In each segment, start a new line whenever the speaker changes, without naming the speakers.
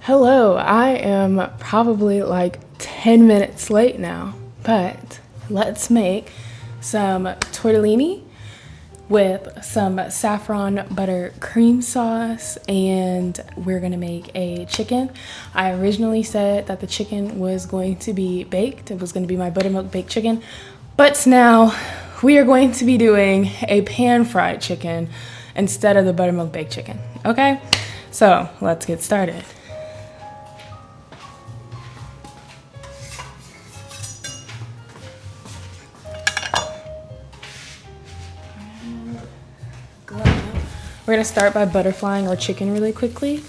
Hello, I am probably like 10 minutes late now, but let's make some tortellini with some saffron butter cream sauce, and we're gonna make a chicken. I originally said that the chicken was going to be baked. It was gonna be my buttermilk baked chicken, but now we are going to be doing a pan fried chicken instead of the buttermilk baked chicken, okay? So let's get started. We're gonna start by butterflying our chicken really quickly.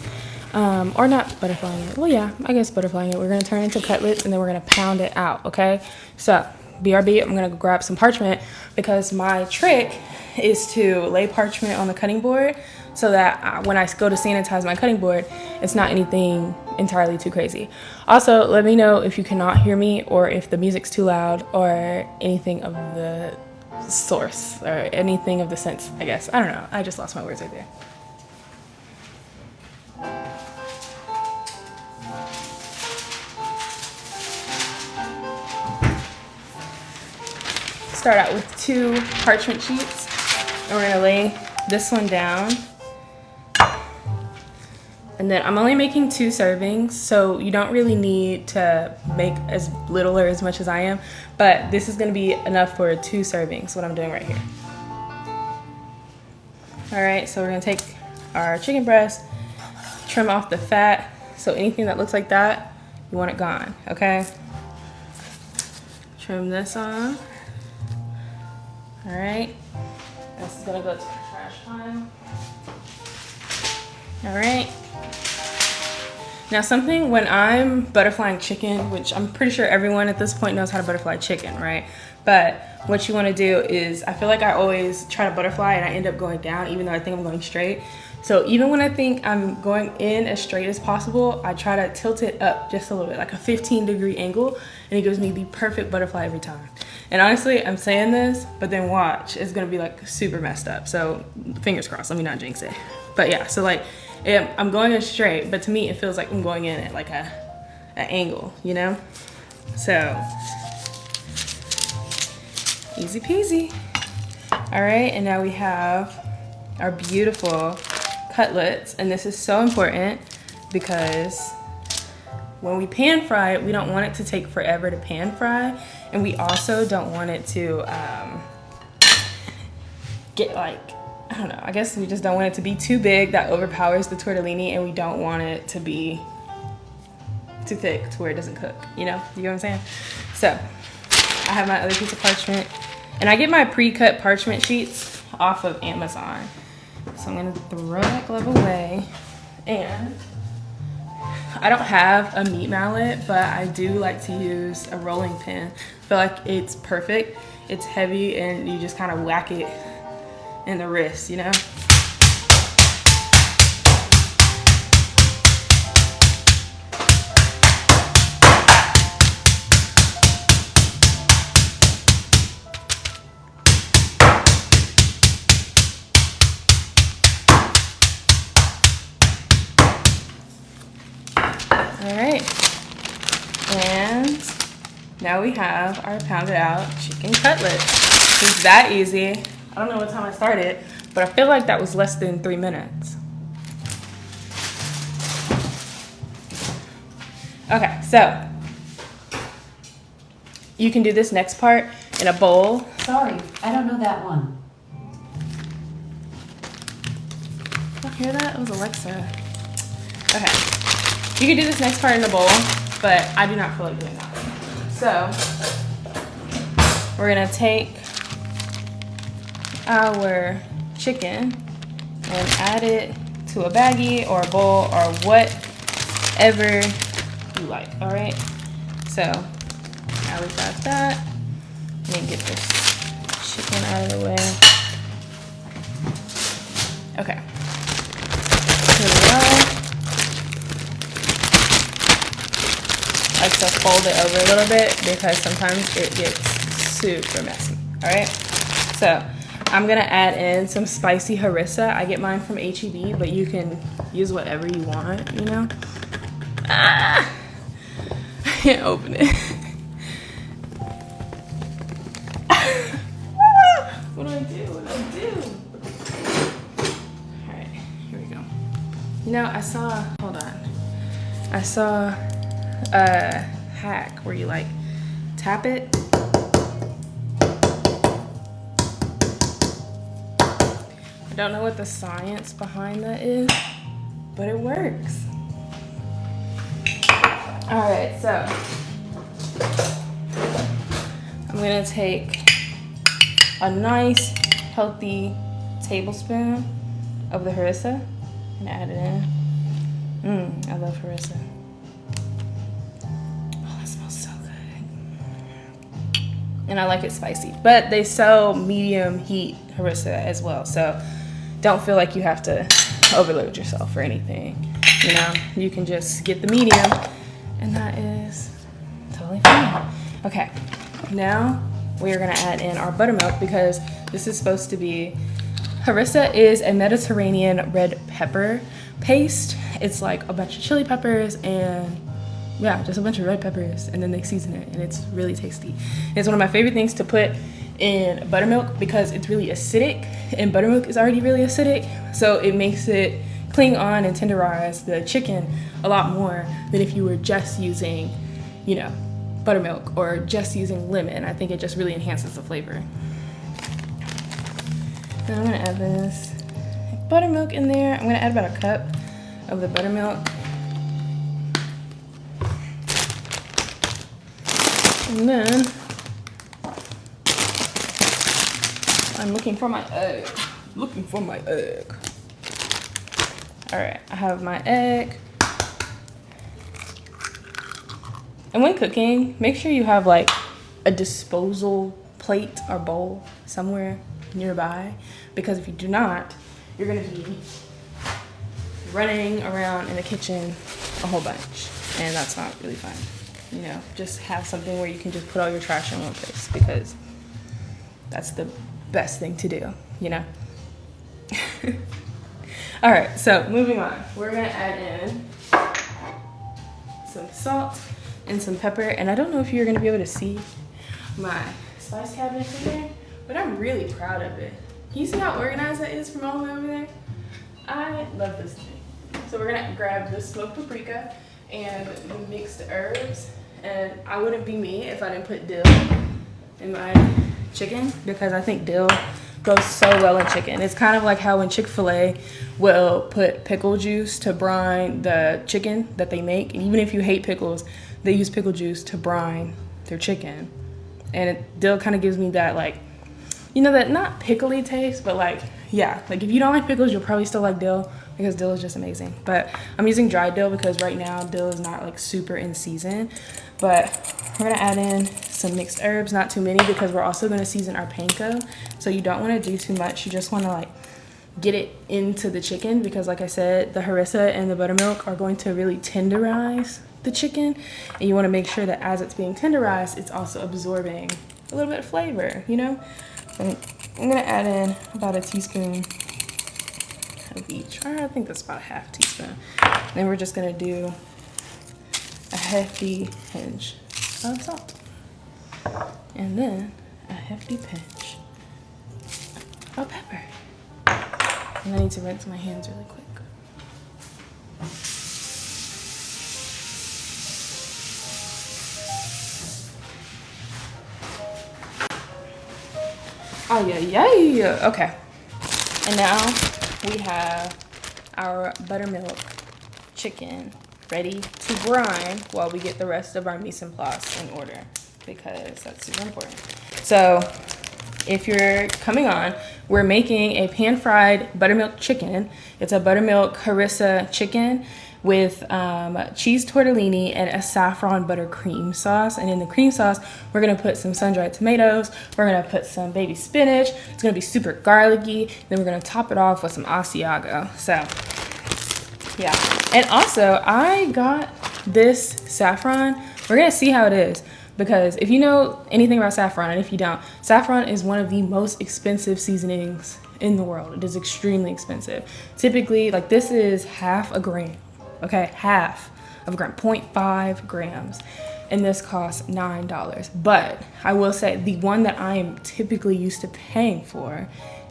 Or not butterflying it. Well, yeah, I guess butterflying it. We're gonna turn it into cutlets and then we're gonna pound it out, okay? So, BRB, I'm gonna go grab some parchment because my trick is to lay parchment on the cutting board so that when I go to sanitize my cutting board, it's not anything entirely too crazy. Also, let me know if you cannot hear me or if the music's too loud or anything of the source or anything of the sense, I guess. I don't know. I just lost my words right there. Start out with 2 parchment sheets and we're gonna lay this one down. And then I'm only making 2 servings, so you don't really need to make as little or as much as I am, but this is gonna be enough for 2 servings, what I'm doing right here. All right, so we're gonna take our chicken breast, trim off the fat, so anything that looks like that, you want it gone, okay? Trim this on. All right, this is gonna go to the trash pile. All right. Now something when I'm butterflying chicken, which I'm pretty sure everyone at this point knows how to butterfly chicken, right? But what you want to do is, I feel like I always try to butterfly and I end up going down even though I think I'm going straight. So even when I think I'm going in as straight as possible, I try to tilt it up just a little bit, like a 15-degree angle, and it gives me the perfect butterfly every time. And honestly, I'm saying this, but then watch, it's gonna be like super messed up. So fingers crossed, let me not jinx it. But yeah, so like, I'm going in straight, but to me it feels like I'm going in at like an angle, you know? So, easy peasy. All right, and now we have our beautiful cutlets, and this is so important because when we pan fry it, we don't want it to take forever to pan fry, and we also don't want it to get like, I don't know, I guess we just don't want it to be too big that overpowers the tortellini, and we don't want it to be too thick to where it doesn't cook, you know? You know what I'm saying? So, I have my other piece of parchment, and I get my pre-cut parchment sheets off of Amazon. So I'm gonna throw that glove away, and I don't have a meat mallet, but I do like to use a rolling pin. I feel like it's perfect. It's heavy, and you just kind of whack it in the wrist, you know? All right, and now we have our pounded out chicken cutlets. It's that easy. I don't know what time I started, but I feel like that was less than 3 minutes. Okay, so you can do this next part in a bowl.
Sorry, I don't know that one.
Did you hear that? It was Alexa. Okay. You can do this next part in a bowl, but I do not feel like doing that. So, we're gonna take our chicken and add it to a baggie or a bowl or whatever you like, all right? So, now we've got that. Let me get this chicken out of the way. Okay, here we go. I like to fold it over a little bit because sometimes it gets super messy, all right? So I'm gonna add in some spicy harissa. I get mine from H-E-B, but you can use whatever you want, you know? Ah! I can't open it. What do I do? What do I do? All right, here we go. You know, I saw a hack where you like tap it. I don't know what the science behind that is, but it works. All right, so I'm gonna take a nice healthy tablespoon of the harissa and add it in. I love harissa. Oh, that smells so good. And I like it spicy, but they sell medium heat harissa as well, so don't feel like you have to overload yourself or anything. You know, you can just get the medium, and that is totally fine. Okay, now we are gonna add in our buttermilk because this is supposed to be, harissa is a Mediterranean red pepper paste. It's like a bunch of chili peppers and yeah, just a bunch of red peppers, and then they season it, and it's really tasty. It's one of my favorite things to put in buttermilk because it's really acidic, and buttermilk is already really acidic, so it makes it cling on and tenderize the chicken a lot more than if you were just using, you know, buttermilk or just using lemon. I think it just really enhances the flavor. And I'm gonna add this buttermilk in there. I'm gonna add about a cup of the buttermilk. And then I'm looking for my egg. Looking for my egg. All right, I have my egg. And when cooking, make sure you have like a disposal plate or bowl somewhere nearby, because if you do not, you're gonna be running around in the kitchen a whole bunch, and that's not really fun. You know, just have something where you can just put all your trash in one place, because that's the best thing to do, you know? All right, so moving on. We're gonna add in some salt and some pepper, and I don't know if you're gonna be able to see my spice cabinet in there, but I'm really proud of it. Can you see how organized that is from all the way over there? I love this thing. So we're gonna grab the smoked paprika and the mixed herbs, and I wouldn't be me if I didn't put dill in my chicken, because I think dill goes so well in chicken. It's kind of like how when Chick-fil-A will put pickle juice to brine the chicken that they make, and even if you hate pickles, they use pickle juice to brine their chicken. And dill kind of gives me that, like, you know, that not pickly taste, but like, yeah, like if you don't like pickles, you'll probably still like dill, because dill is just amazing. But I'm using dried dill because right now dill is not like super in season. But we're gonna add in some mixed herbs, not too many, because we're also gonna season our panko. So you don't wanna do too much. You just wanna like get it into the chicken, because like I said, the harissa and the buttermilk are going to really tenderize the chicken. And you wanna make sure that as it's being tenderized, it's also absorbing a little bit of flavor, you know? So I'm gonna add in about a teaspoon of each, or I think that's about a half teaspoon. Then we're just gonna do a hefty pinch of salt, and then a hefty pinch of pepper. And I need to rinse my hands really quick. Oh yeah. Okay. And now we have our buttermilk chicken ready to brine while we get the rest of our mise en place in order, because that's super important. So if you're coming on, we're making a pan-fried buttermilk chicken. It's a buttermilk harissa chicken with cheese tortellini and a saffron butter cream sauce. And in the cream sauce, we're gonna put some sun-dried tomatoes. We're gonna put some baby spinach. It's gonna be super garlicky. Then we're gonna top it off with some Asiago. So, yeah. And also, I got this saffron. We're gonna see how it is, because if you know anything about saffron, and if you don't, saffron is one of the most expensive seasonings in the world. It is extremely expensive. Typically, like, this is half a gram. Okay, half of a gram, 0.5 grams. And this costs $9. But I will say the one that I am typically used to paying for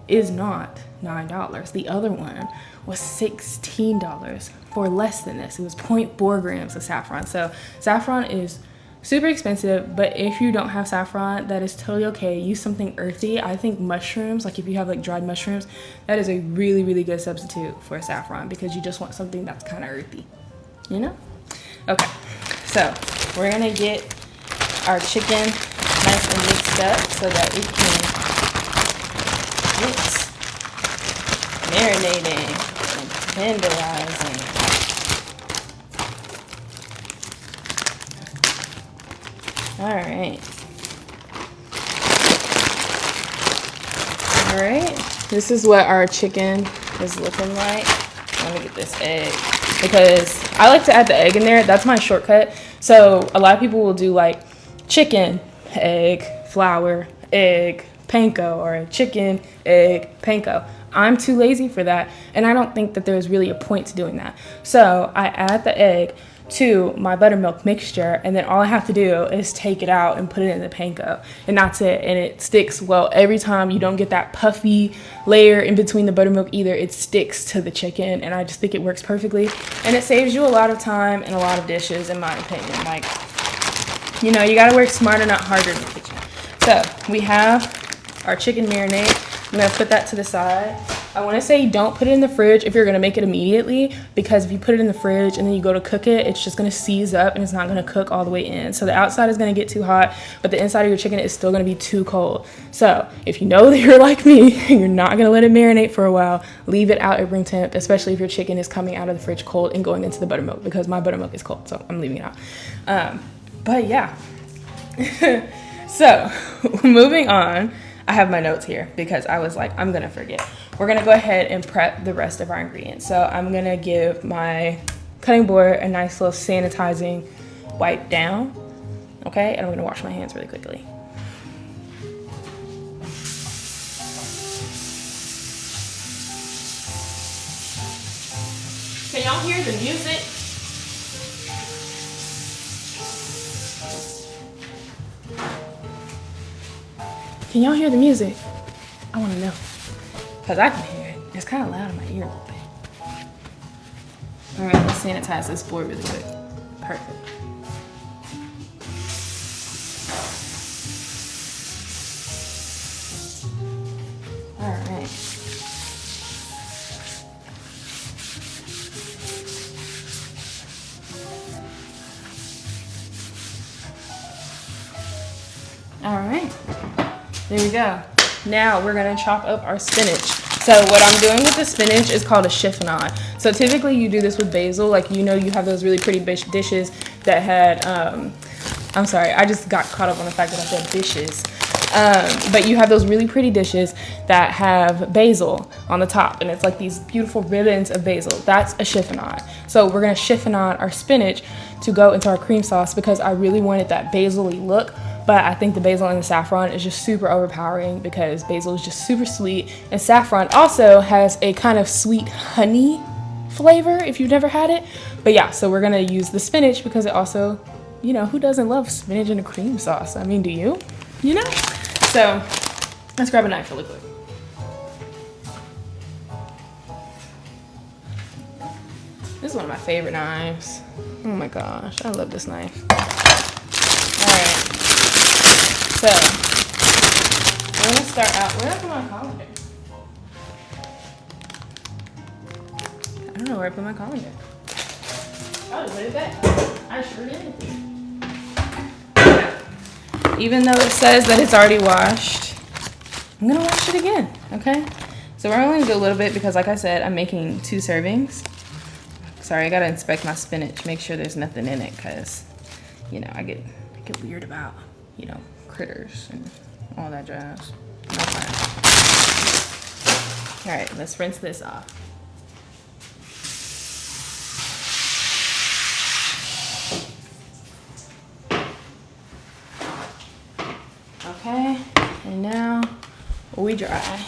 is not $9. The other one was $16 for less than this. It was 0.4 grams of saffron. So saffron is super expensive, but if you don't have saffron, that is totally okay. Use something earthy. I think mushrooms, like if you have like dried mushrooms, that is a really, really good substitute for saffron because you just want something that's kind of earthy, you know? Okay, so we're gonna get our chicken nice and mixed up so that it can get marinating and tenderizing. All right. All right. This is what our chicken is looking like. Let me get this egg because I like to add the egg in there. That's my shortcut. So a lot of people will do like chicken, egg, flour, egg, panko, or chicken, egg, panko. I'm too lazy for that, and I don't think that there's really a point to doing that. So I add the egg to my buttermilk mixture, and then all I have to do is take it out and put it in the panko, and that's it. And it sticks well every time. You don't get that puffy layer in between the buttermilk either. It sticks to the chicken, and I just think it works perfectly, and it saves you a lot of time and a lot of dishes, in my opinion. Like, you know, you gotta work smarter, not harder in the kitchen. So we have our chicken marinade. I'm gonna put that to the side. I wanna say don't put it in the fridge if you're gonna make it immediately, because if you put it in the fridge and then you go to cook it, it's just gonna seize up and it's not gonna cook all the way in. So the outside is gonna get too hot, but the inside of your chicken is still gonna be too cold. So if you know that you're like me and you're not gonna let it marinate for a while, leave it out at room temp, especially if your chicken is coming out of the fridge cold and going into the buttermilk, because my buttermilk is cold, so I'm leaving it out. But yeah. So moving on, I have my notes here because I was like, I'm gonna forget. We're gonna go ahead and prep the rest of our ingredients. So I'm gonna give my cutting board a nice little sanitizing wipe down, okay? And I'm gonna wash my hands really quickly. Can y'all hear the music? Can y'all hear the music? I want to know, because I can hear it. It's kind of loud in my ear a little bit. All right, let's sanitize this board really quick. Perfect. All right. All right. There we go. Now we're gonna chop up our spinach. So what I'm doing with the spinach is called a chiffonade. So typically you do this with basil. Like, you know, you have those really pretty dishes that had, I'm sorry, I just got caught up on the fact that I said dishes. But you have those really pretty dishes that have basil on the top, and it's like these beautiful ribbons of basil. That's a chiffonade. So we're gonna chiffonade our spinach to go into our cream sauce because I really wanted that basil-y look. But I think the basil and the saffron is just super overpowering because basil is just super sweet. And saffron also has a kind of sweet honey flavor if you've never had it. But yeah, so we're gonna use the spinach because it also, you know, who doesn't love spinach in a cream sauce? I mean, do you? You know? So let's grab a knife really quick. This is one of my favorite knives. Oh my gosh, I love this knife. All right. So, we're gonna start out. Where did I put my colander? I don't know where I put my colander. Oh, just put it back. I sure did. Even though it says that it's already washed, I'm gonna wash it again, okay? So we're only gonna do a little bit because, like I said, I'm making 2 servings. Sorry, I gotta inspect my spinach, make sure there's nothing in it, cause, you know, I get weird about, you know, critters and all that jazz. No fun. All right, let's rinse this off. Okay, and now we dry.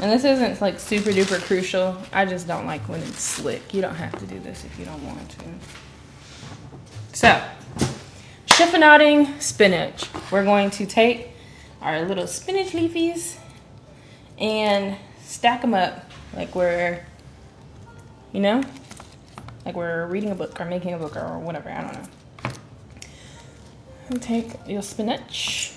And this isn't like super duper crucial. I just don't like when it's slick. You don't have to do this if you don't want to. So, chiffonading spinach. We're going to take our little spinach leafies and stack them up like we're, you know, like we're reading a book or making a book or whatever. I don't know. And take your spinach.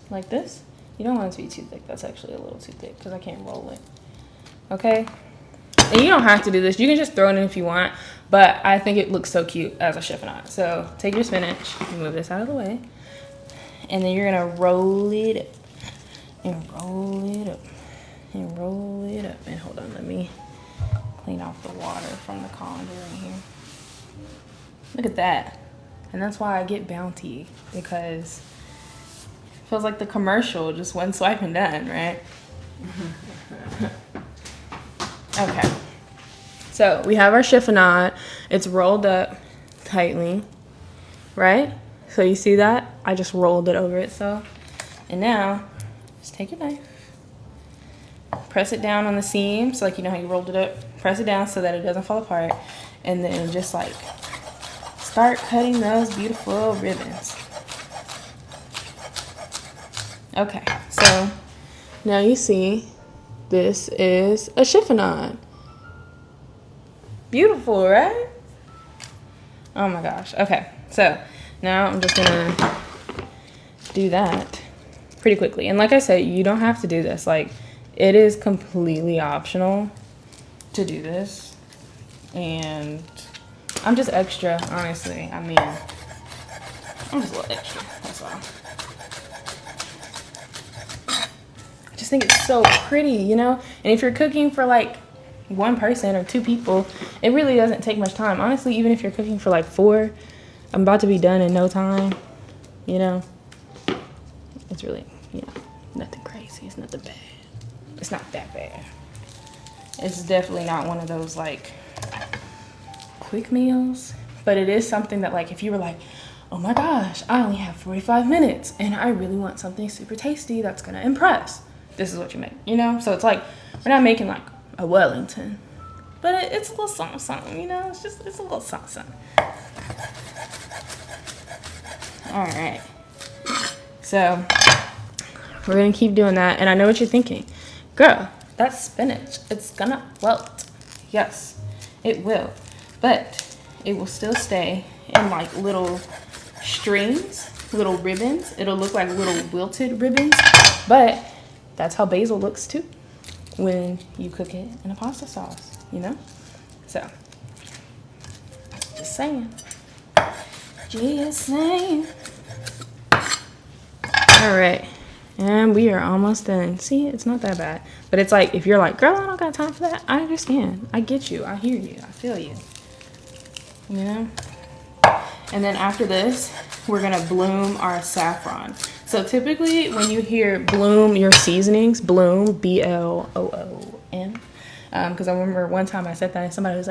Like this. You don't want it to be too thick. That's actually a little too thick because I can't roll it. Okay? And you don't have to do this. You can just throw it in if you want. But I think it looks so cute as a chiffonade. So take your spinach. Move this out of the way. And then you're going to roll it up. And roll it up. And roll it up. And hold on. Let me clean off the water from the colander right here. Look at that. And that's why I get Bounty. Because feels like the commercial, just one swipe and done, right? Okay. So we have our chiffonade. It's rolled up tightly, right? So you see that? I just rolled it over itself. And now, just take your knife. Press it down on the seams, like you know how you rolled it up. Press it down so that it doesn't fall apart. And then just like, start cutting those beautiful ribbons. Okay, so now you see this is a chiffonade. Beautiful, right? Oh my gosh. Okay, so now I'm just gonna do that pretty quickly. And like I said, you don't have to do this. Like, it is completely optional to do this. And I'm just extra, honestly. I mean, I'm just a little extra, that's all. I just think it's so pretty, you know? And if you're cooking for like one person or two people, it really doesn't take much time. Honestly, even if you're cooking for like 4, I'm about to be done in no time, you know? It's really, you know, nothing crazy. It's nothing bad. It's not that bad. It's definitely not one of those like quick meals, but it is something that like if you were like, oh my gosh, I only have 45 minutes and I really want something super tasty that's gonna impress, this is what you make, you know? So it's like, we're not making like a Wellington, but it's a little something, something, you know? It's a little something, something. All right. So we're gonna keep doing that. And I know what you're thinking. Girl, that's spinach. It's gonna wilt. Yes, it will. But it will still stay in like little strings, little ribbons. It'll look like little wilted ribbons. But that's how basil looks too when you cook it in a pasta sauce, you know? So, just saying. Just saying. All right, and we are almost done. See, it's not that bad. But it's like, if you're like, girl, I don't got time for that, I understand. I get you, I hear you, I feel you. You know? And then after this, we're gonna bloom our saffron. So typically when you hear bloom your seasonings, bloom, B-L-O-O-M. Because I remember one time I said that and somebody was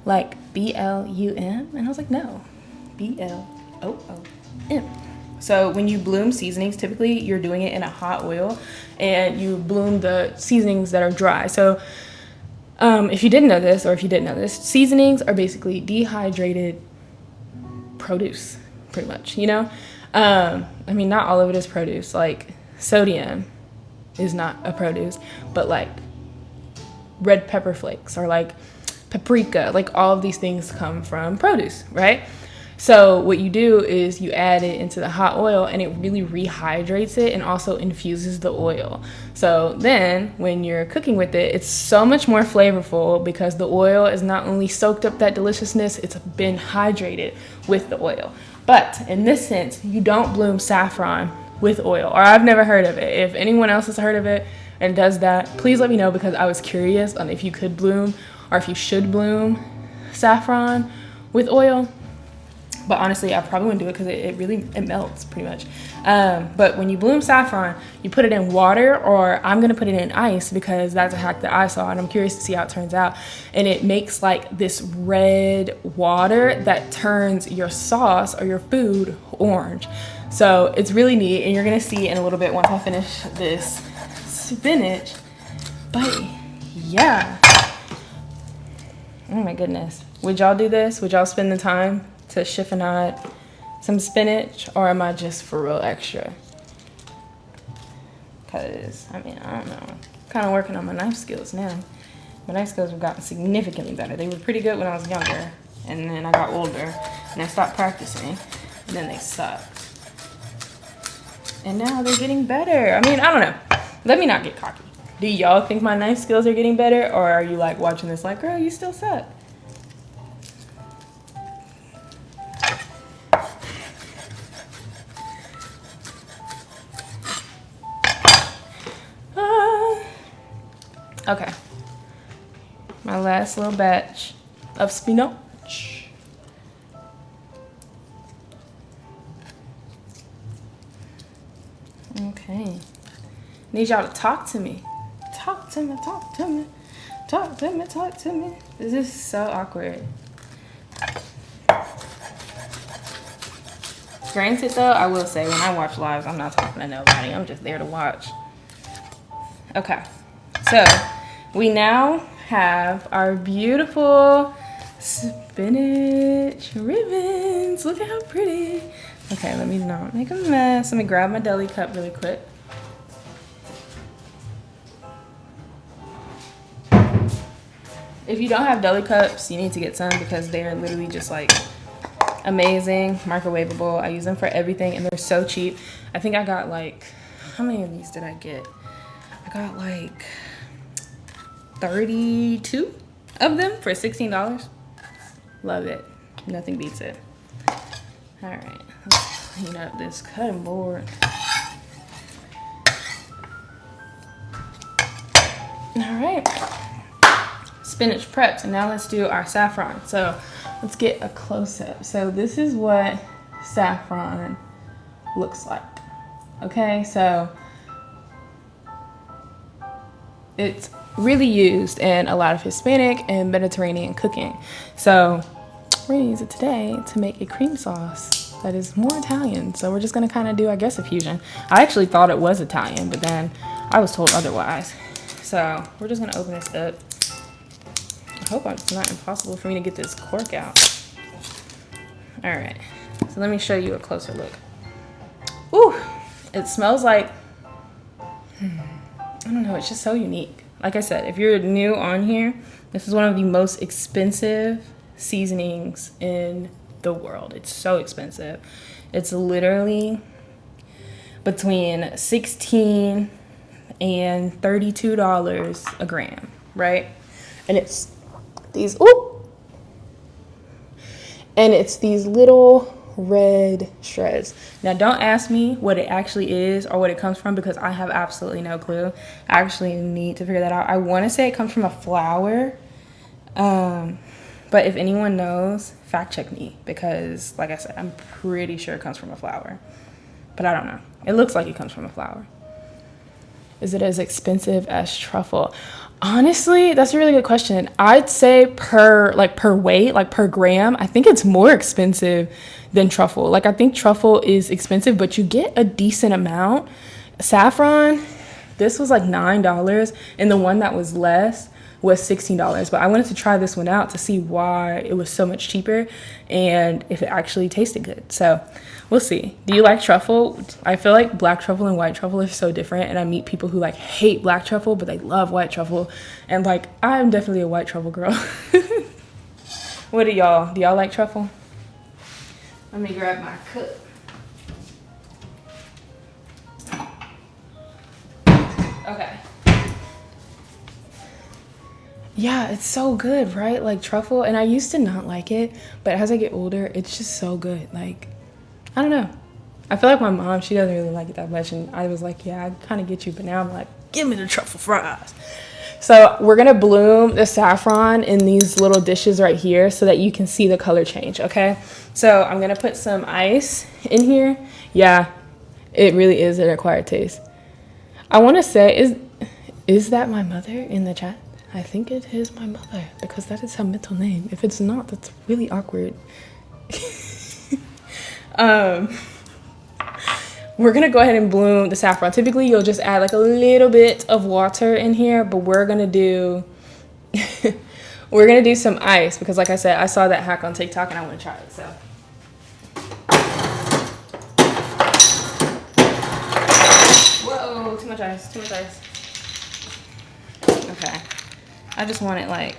like B-L-U-M? And I was like, no, B-L-O-O-M. So when you bloom seasonings, typically you're doing it in a hot oil and you bloom the seasonings that are dry. So if you didn't know this, or if you didn't know this, seasonings are basically dehydrated produce, pretty much, you know? I mean, not all of it is produce. Like, sodium is not a produce, but like red pepper flakes or like paprika, like all of these things come from produce, right? So what you do is you add it into the hot oil and it really rehydrates it and also infuses the oil. So then when you're cooking with it, it's so much more flavorful because the oil is not only soaked up that deliciousness, it's been hydrated with the oil. But in this sense, you don't bloom saffron with oil, or I've never heard of it. If anyone else has heard of it and does that, please let me know, because I was curious on if you could bloom or if you should bloom saffron with oil. But honestly, I probably wouldn't do it because it melts pretty much. But when you bloom saffron, you put it in water, or I'm gonna put it in ice because that's a hack that I saw and I'm curious to see how it turns out. And it makes like this red water that turns your sauce or your food orange. So it's really neat, and you're gonna see in a little bit once I finish this spinach. But yeah, oh my goodness, would y'all do this? Would y'all spend the time to chiffonade some spinach, or am I just for real extra? Because I mean, I don't know, I'm kind of working on my knife skills now. My knife skills have gotten significantly better. They were pretty good when I was younger, and then I got older and I stopped practicing, and then they sucked. And now they're getting better. I mean, I don't know. Let me not get cocky. Do y'all think my knife skills are getting better, or are you like watching this like, girl, you still suck? Okay. My last little batch of spinach. Okay. Need y'all to talk to me. Talk to me, talk to me. Talk to me, talk to me. This is so awkward. Granted though, I will say when I watch lives, I'm not talking to nobody. I'm just there to watch. Okay. So we now have our beautiful spinach ribbons. Look at how pretty. Okay, let me not make a mess. Let me grab my deli cup really quick. If you don't have deli cups, you need to get some because they are literally just like amazing, microwavable. I use them for everything and they're so cheap. I think I got like, how many of these did I get? I got like 32 of them for $16. Love it. Nothing beats it. All right, let's clean up this cutting board. All right. Spinach prepped, and now let's do our saffron. So let's get a close-up. So this is what saffron looks like. Okay, so it's really used in a lot of Hispanic and Mediterranean cooking. So we're gonna use it today to make a cream sauce that is more Italian. So we're just gonna kind of do, I guess, a fusion. I actually thought it was Italian, but then I was told otherwise. So we're just gonna open this up. I hope it's not impossible for me to get this cork out. All right, so let me show you a closer look. Ooh, it smells like, I don't know, it's just so unique. Like I said, if you're new on here, this is one of the most expensive seasonings in the world. It's so expensive. It's literally between $16 and $32 a gram, right? And it's these, and it's these little red shreds. Now don't ask me what it actually is or what it comes from because I have absolutely no clue. I actually need to figure that out. I want to say it comes from a flower, but if anyone knows, fact check me because like I said, I'm pretty sure it comes from a flower, but I don't know. It looks like it comes from a flower. Is it as expensive as truffle? Honestly, that's a really good question. I'd say per weight, like per gram, I think it's more expensive than truffle. Like I think truffle is expensive, but you get a decent amount. Saffron, this was like $9, and the one that was less was $16. But I wanted to try this one out to see why it was so much cheaper and if it actually tasted good. So we'll see. Do you like truffle? I feel like black truffle and white truffle are so different, and I meet people who like hate black truffle but they love white truffle, and like I'm definitely a white truffle girl. What do y'all like truffle? Let me grab my cup. Okay. Yeah, it's so good, right? Like truffle, and I used to not like it, but as I get older, it's just so good. Like, I don't know. I feel like my mom, she doesn't really like it that much, and I was like, yeah, I kind of get you, but now I'm like, give me the truffle fries. So we're gonna bloom the saffron in these little dishes right here so that you can see the color change, okay? So I'm gonna put some ice in here. Yeah, it really is an acquired taste. I wanna say, is that my mother in the chat? I think it is my mother because that is her middle name. If it's not, that's really awkward. we're gonna go ahead and bloom the saffron. Typically you'll just add like a little bit of water in here, but we're gonna do we're gonna do some ice because like I said, I saw that hack on TikTok and I want to try it. So whoa, too much ice, too much ice. Okay, I just wanted like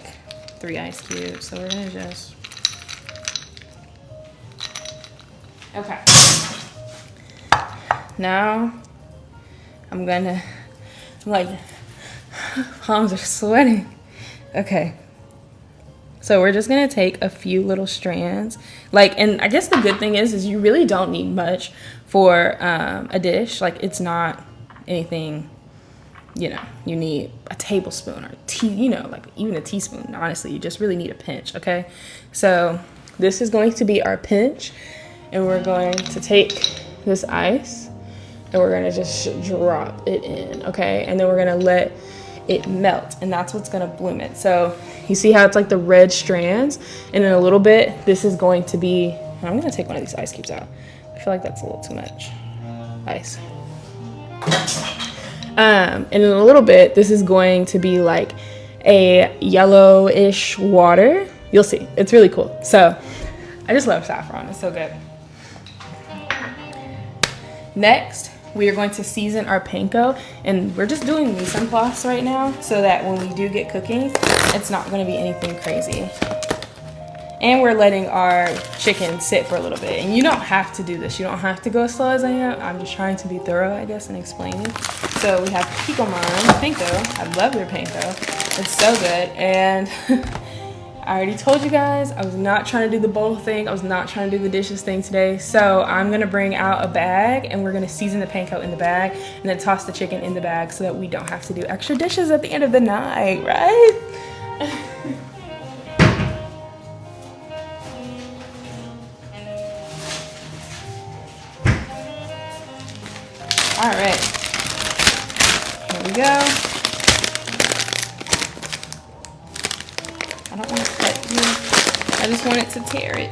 3 ice cubes, so we're gonna just, okay. Now I'm like, palms are sweating. Okay, so we're just gonna take a few little strands, like, and I guess the good thing is you really don't need much for a dish. Like, it's not anything, you know, you need a tablespoon or like even a teaspoon. Honestly, you just really need a pinch. Okay, so this is going to be our pinch, and we're going to take this ice and we're gonna just drop it in, okay? And then we're gonna let it melt, and that's what's gonna bloom it. So you see how it's like the red strands, and in a little bit, this is going to be, I'm gonna take one of these ice cubes out. I feel like that's a little too much ice. And in a little bit, this is going to be like a yellowish water. You'll see, it's really cool. So I just love saffron, it's so good. Next, we are going to season our panko, and we're just doing mise en place right now so that when we do get cooking, it's not going to be anything crazy. And we're letting our chicken sit for a little bit. And you don't have to do this. You don't have to go as slow as I am. I'm just trying to be thorough, I guess, and explaining. So we have panko. I love their panko. It's so good. And I already told you guys, I was not trying to do the bowl thing. I was not trying to do the dishes thing today. So I'm gonna bring out a bag, and we're gonna season the panko in the bag and then toss the chicken in the bag so that we don't have to do extra dishes at the end of the night, right? All right, here we go. I don't want to cut you. I just want it to tear it.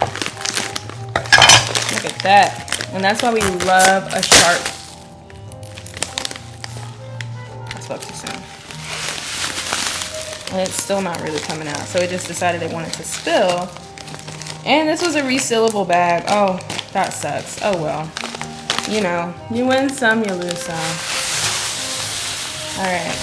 Look at that. And that's why we love a sharp. I spoke too soon. And it's still not really coming out. So it just decided it wanted to spill. And this was a resealable bag. Oh, that sucks. Oh well. You know, you win some, you lose some. All right.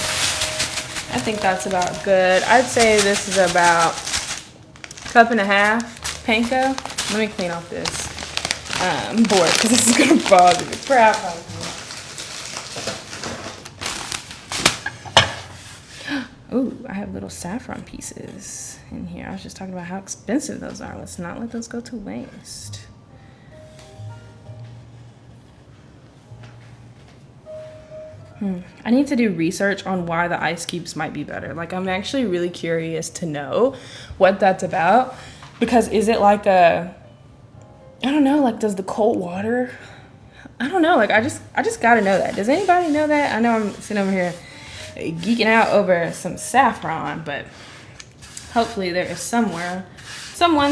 I think that's about good. I'd say this is about 1.5 cups panko. Let me clean off this board because this is gonna bother the crap out of me. Ooh, I have little saffron pieces in here. I was just talking about how expensive those are. Let's not let those go to waste. I need to do research on why the ice cubes might be better. Like, I'm actually really curious to know what that's about, because is it like a, I don't know, like, does the cold water, I don't know, like, I just gotta know that. Does anybody know that? I know I'm sitting over here geeking out over some saffron, but hopefully there is someone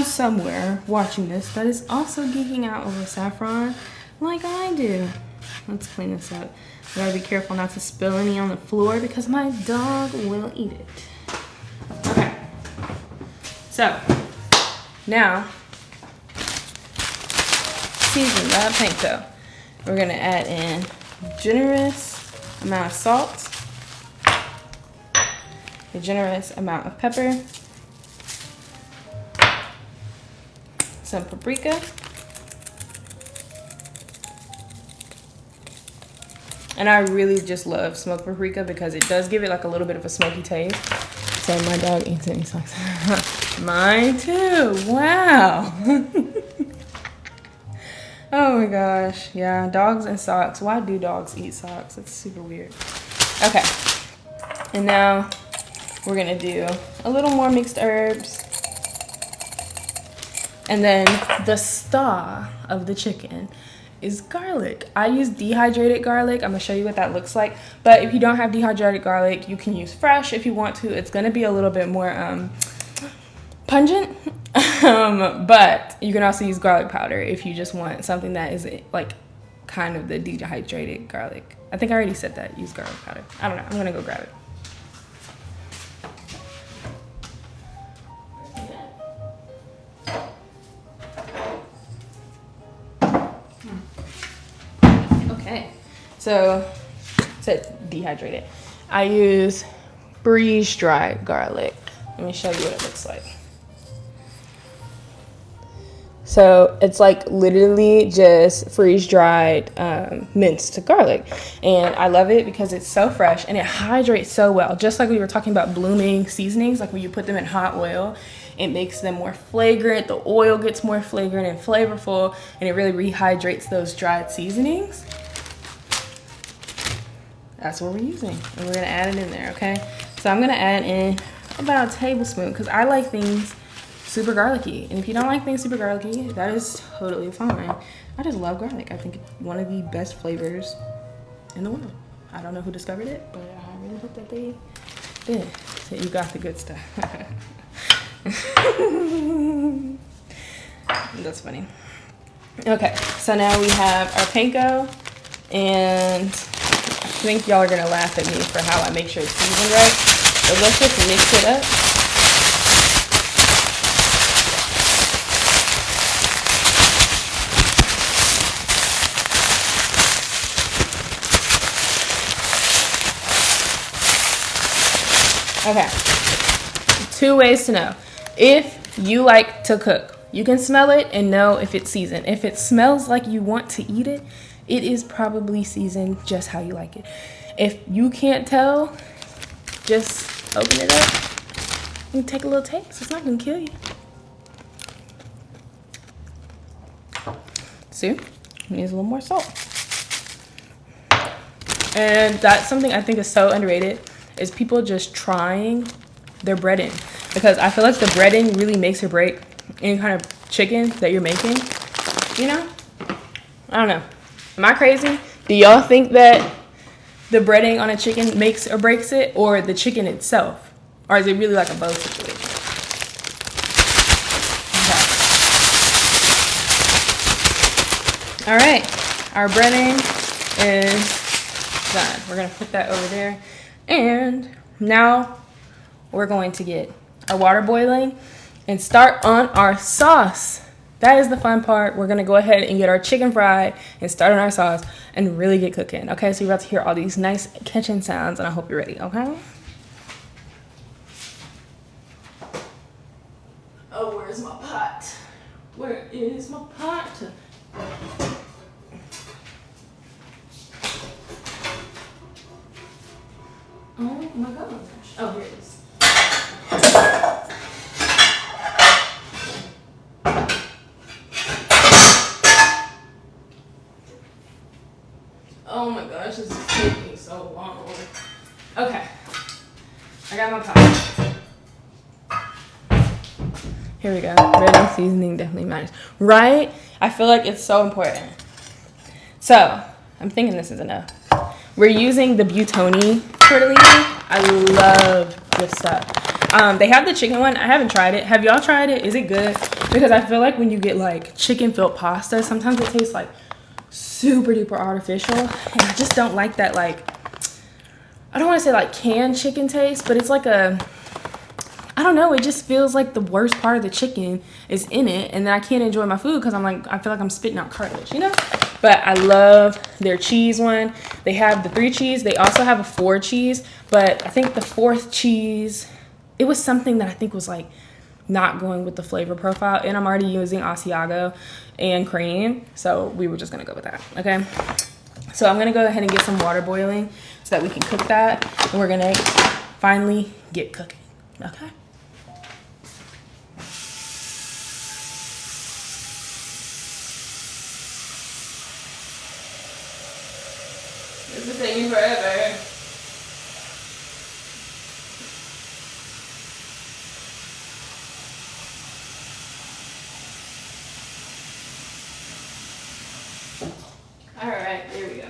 somewhere watching this that is also geeking out over saffron like I do. Let's clean this up. I gotta be careful not to spill any on the floor because my dog will eat it. Okay. So, now, season that panko. We're gonna add in a generous amount of salt, a generous amount of pepper, some paprika, and I really just love smoked paprika because it does give it like a little bit of a smoky taste. So my dog eats it and he sucks. Mine too. Wow. Oh my gosh. Yeah, dogs and socks. Why do dogs eat socks? That's super weird. Okay. And now we're gonna do a little more mixed herbs. And then the star of the chicken is garlic. I use dehydrated garlic. I'm gonna show you what that looks like. But if you don't have dehydrated garlic, you can use fresh if you want to. It's gonna be a little bit more pungent. But you can also use garlic powder if you just want something that is like kind of the dehydrated garlic. I think I already said that. Use garlic powder. I don't know. I'm gonna go grab it. Okay, so dehydrated. I use freeze dried garlic. Let me show you what it looks like. So it's like literally just freeze dried minced garlic. And I love it because it's so fresh and it hydrates so well. Just like we were talking about blooming seasonings, like when you put them in hot oil, it makes them more flagrant. The oil gets more flagrant and flavorful, and it really rehydrates those dried seasonings. That's what we're using. And we're gonna add it in there, okay? So I'm gonna add in about a tablespoon because I like things super garlicky. And if you don't like things super garlicky, that is totally fine. I just love garlic. I think it's one of the best flavors in the world. I don't know who discovered it, but I really hope that they did. So you got the good stuff. That's funny. Okay, so now we have our panko, and I think y'all are gonna laugh at me for how I make sure it's seasoned right. So let's just mix it up. Okay, 2 ways to know if you like to cook. You can smell it and know if it's seasoned. If it smells like you want to eat it, it is probably seasoned just how you like it. If you can't tell, just open it up and take a little taste. It's not gonna kill you. See, it needs a little more salt. And that's something I think is so underrated, is people just trying their breading, because I feel like the breading really makes or break any kind of chicken that you're making, you know? I don't know. Am I crazy? Do y'all think that the breading on a chicken makes or breaks it, or the chicken itself? Or is it really like a both situation? Okay. All right, our breading is done. We're gonna put that over there. And now we're going to get our water boiling and start on our sauce. That is the fun part. We're gonna go ahead and get our chicken fried and start on our sauce and really get cooking. Okay, so you're about to hear all these nice kitchen sounds, and I hope you're ready, okay? Oh, where's my pot? Where is my pot? Oh my gosh. Oh, here it is. Oh my gosh, this is taking so long. Okay. I got my pot. Here we go. Breading seasoning definitely matters. Right? I feel like it's so important. So, I'm thinking this is enough. We're using the Tortellini. I love this stuff. They have the chicken one. I haven't tried it. Have y'all tried it? Is it good? Because I feel like when you get like chicken filled pasta, sometimes it tastes like super duper artificial. And I just don't like that, like, I don't want to say like canned chicken taste, but it's like I don't know, it just feels like the worst part of the chicken is in it, and then I can't enjoy my food because I feel like I'm spitting out cartilage, you know? But I love their cheese one. They have the 3 cheese. They also have a 4 cheese, but I think the 4th cheese, it was something that I think was like not going with the flavor profile, and I'm already using Asiago and cream, so we were just gonna go with that, okay? So I'm gonna go ahead and get some water boiling so that we can cook that, and we're gonna finally get cooking, okay? This is taking forever. All right, here we go.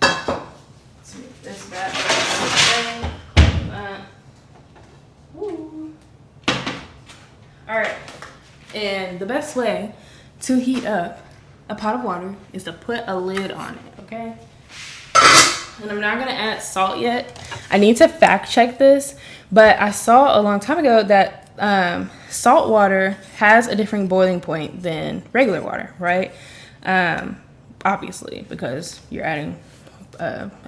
Let's move this back. All right, and the best way to heat up a pot of water is to put a lid on it, okay? And I'm not gonna add salt yet. I need to fact check this, but I saw a long time ago that salt water has a different boiling point than regular water, right? Obviously, because you're adding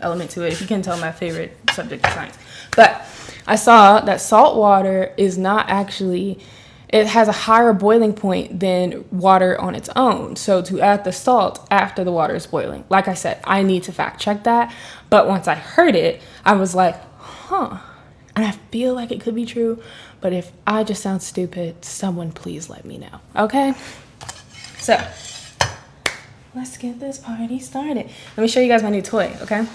element to it. If you can tell, my favorite subject is science. But I saw that salt water is not actually, it has a higher boiling point than water on its own. So to add the salt after the water is boiling, like I said, I need to fact check that. But once I heard it, I was like, huh. And I feel like it could be true. But if I just sound stupid, someone please let me know. Okay? So let's get this party started. Let me show you guys my new toy, okay?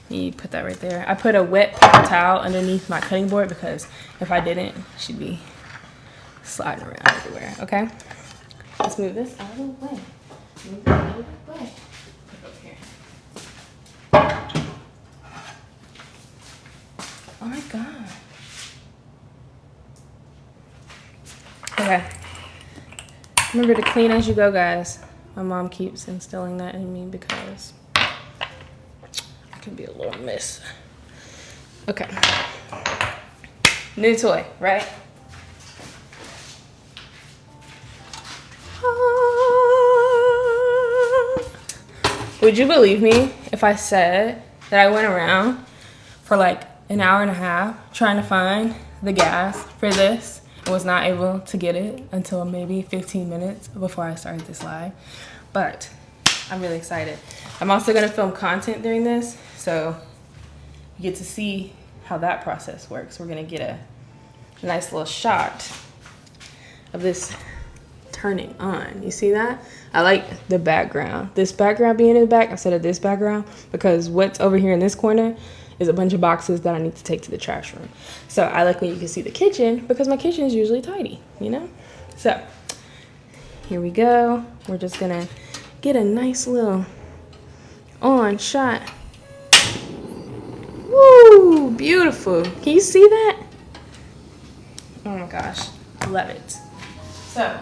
You put that right there. I put a wet paper towel underneath my cutting board because if I didn't, she'd be sliding around everywhere, okay? Let's move this out of the way. Move it out of the way. Put it over here. Oh my God. Okay. Remember to clean as you go, guys. My mom keeps instilling that in me because I can be a little mess. Okay. New toy, right? Would you believe me if I said that I went around for like an hour and a half trying to find the gas for this and was not able to get it until maybe 15 minutes before I started this live? But I'm really excited. I'm also gonna film content during this, so you get to see how that process works. We're gonna get a nice little shot of this turning on. You see that? I like the background. This background being in the back instead of this background, because what's over here in this corner is a bunch of boxes that I need to take to the trash room. So I like when you can see the kitchen because my kitchen is usually tidy, you know? So here we go. We're just gonna get a nice little on shot. Woo, beautiful. Can you see that? Oh my gosh, love it. So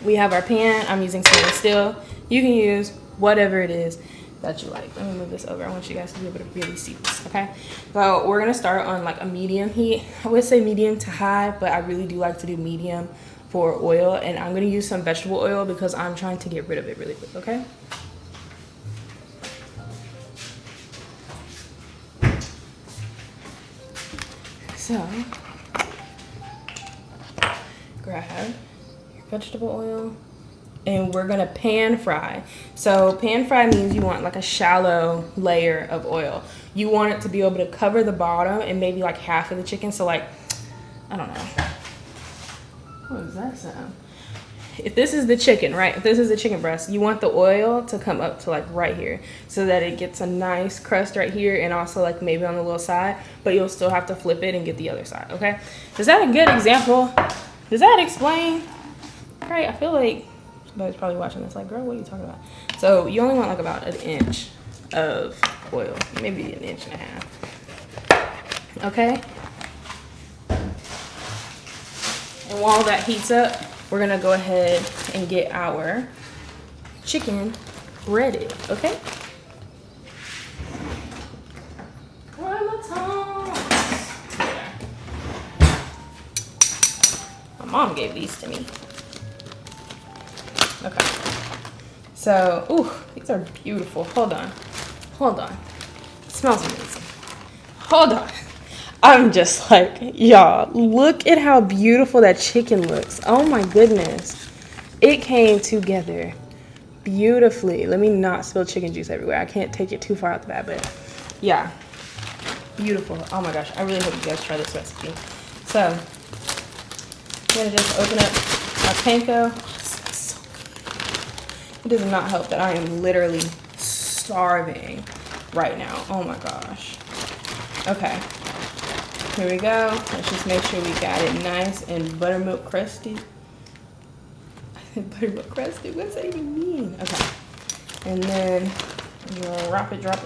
we have our pan. I'm using stainless steel. You can use whatever it is that you like. Let me move this over. I want you guys to be able to really see this, okay? So we're gonna start on like a medium heat. I would say medium to high, but I really do like to do medium for oil. And I'm gonna use some vegetable oil because I'm trying to get rid of it really quick, okay? So grab your vegetable oil and we're gonna pan fry. So pan fry means you want like a shallow layer of oil. You want it to be able to cover the bottom and maybe like half of the chicken. So like, I don't know. What does that sound? If this is the chicken, right? If this is the chicken breast, you want the oil to come up to like right here so that it gets a nice crust right here and also like maybe on the little side, but you'll still have to flip it and get the other side, okay? Is that a good example? Does that explain? Right, I feel like somebody's probably watching this like, girl, what are you talking about? So you only want like about an inch of oil, maybe an inch and a half, okay? And while that heats up, we're gonna go ahead and get our chicken breaded, okay? Where are my tongs? Yeah. My mom gave these to me. Okay. So, ooh, these are beautiful. Hold on. Hold on. It smells amazing. Hold on. I'm just like, y'all, look at how beautiful that chicken looks. Oh my goodness. It came together beautifully. Let me not spill chicken juice everywhere. I can't take it too far out the bag, but yeah, beautiful. Oh my gosh, I really hope you guys try this recipe. So, I'm gonna just open up my panko. Oh, this smells so good. It does not help that I am literally starving right now. Oh my gosh. Okay. Here we go. Let's just make sure we got it nice and buttermilk crusty. Buttermilk crusty? What does that even mean? Okay. And then drop it. Drop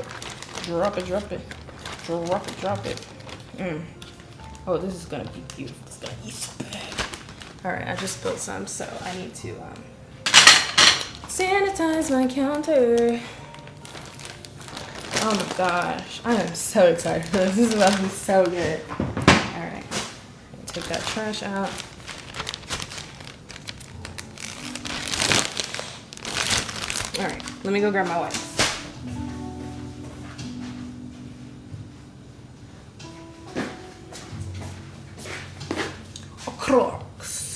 it. Oh, this is gonna be beautiful. It's gonna be so big. All right, I just spilled some, so I need to Sanitize my counter. Oh my gosh, I am so excited for this. This is about to be so good. All right, take that trash out. All right, let me go grab my wipes. Crocs.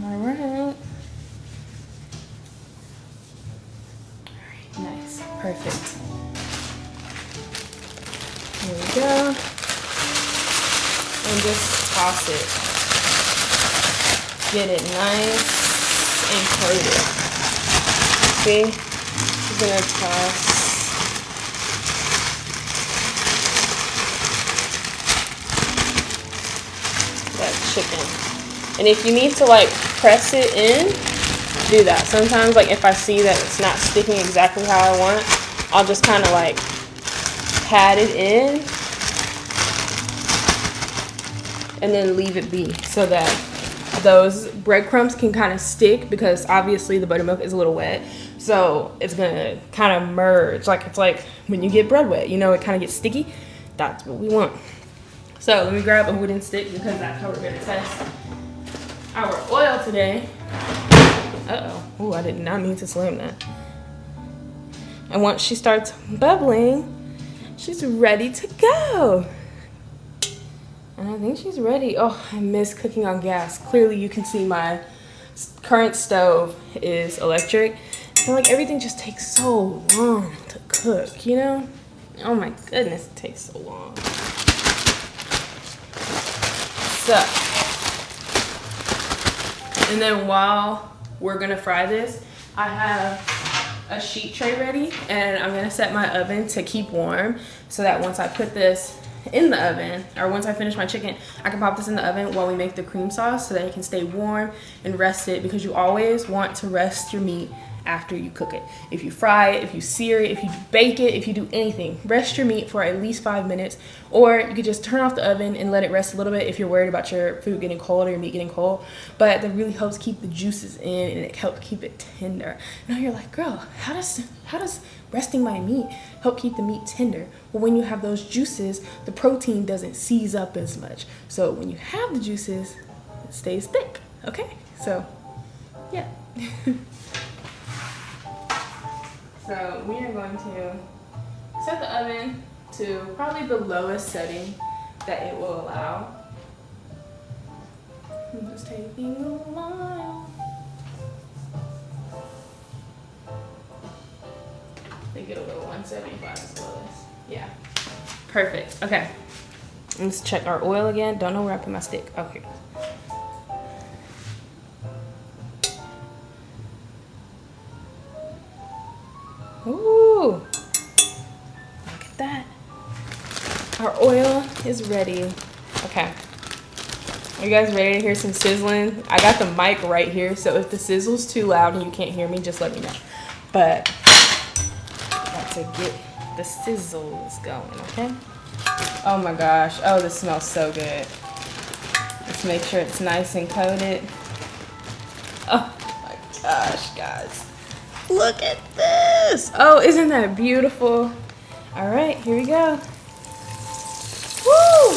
All right. Nice, perfect. Here we go. And just toss it. Get it nice and coated. See? I'm gonna toss. That chicken. And if you need to like press it in, do that. Sometimes like if I see that it's not sticking exactly how I want, I'll just kind of like pat it in and then leave it be so that those breadcrumbs can kind of stick, because obviously the buttermilk is a little wet, so it's gonna kind of merge. Like it's like when you get bread wet, you know, it kind of gets sticky. That's what we want. So let me grab a wooden stick because that's how we're gonna test our oil today. Oh, I did not mean to slam that. And once she starts bubbling, she's ready to go. And I think she's ready. Oh, I miss cooking on gas. Clearly you can see my current stove is electric. I feel like everything just takes so long to cook, you know? Oh my goodness, it takes so long. So, and then while we're gonna fry this, I have a sheet tray ready, and I'm gonna set my oven to keep warm so that once I put this in the oven, or once I finish my chicken, I can pop this in the oven while we make the cream sauce so that it can stay warm and rest it, because you always want to rest your meat after you cook it. If you fry it, if you sear it, if you bake it, if you do anything, rest your meat for at least 5 minutes, or you could just turn off the oven and let it rest a little bit if you're worried about your food getting cold or your meat getting cold. But that really helps keep the juices in, and it helps keep it tender. Now you're like, girl, how does resting my meat help keep the meat tender? Well, when you have those juices, the protein doesn't seize up as much. So when you have the juices, it stays thick, okay? So, yeah. So we are going to set the oven to probably the lowest setting that it will allow. I'm just taking a while. I think it'll go 175 is the lowest. Yeah. Perfect. Okay. Let's check our oil again. Don't know where I put my stick. Oh, here. Ooh, look at that. Our oil is ready. Okay. Are you guys ready to hear some sizzling? I got the mic right here, so if the sizzle's too loud and you can't hear me, just let me know. But got to get the sizzles going, okay? Oh my gosh. Oh, this smells so good. Let's make sure it's nice and coated. Oh my gosh, guys. Look at this. Oh, isn't that beautiful? All right, here we go. Woo!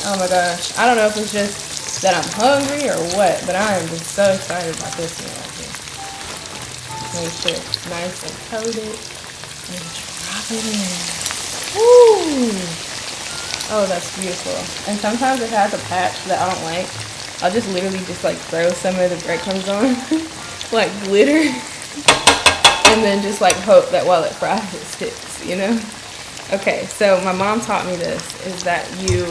Oh my gosh. I don't know if it's just that I'm hungry or what, but I am just so excited about this one right here. Make sure it's nice and coated and drop it in. Woo! Oh, that's beautiful. And sometimes it has a patch that I don't like. I'll just literally just like throw some of the breadcrumbs on. Like glitter, and then just like hope that while it fries it sticks, you know? Okay, so my mom taught me this, is that you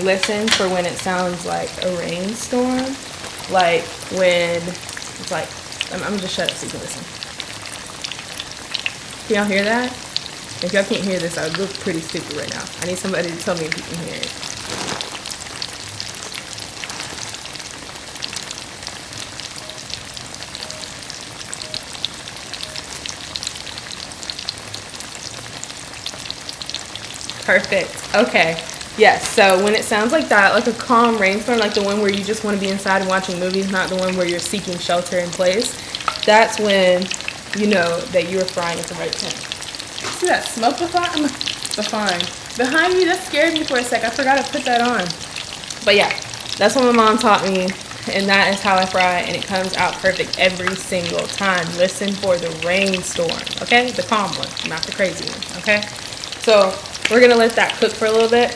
listen for when it sounds like a rainstorm, like when it's like, I'm gonna just shut up so you can listen. Can y'all hear that? If y'all can't hear this, I look pretty stupid right now. I need somebody to tell me if you can hear it. Perfect. Okay. Yes, so when it sounds like that, like a calm rainstorm, like the one where you just want to be inside and watching movies, not the one where you're seeking shelter in place, that's when you know that you are frying at the right temp. See that smoke behind me? That scared me for a sec. I forgot to put that on. But yeah, that's what my mom taught me, and that is how I fry, and it comes out perfect every single time. Listen for the rainstorm, okay? The calm one, not the crazy one, okay? So we're gonna let that cook for a little bit,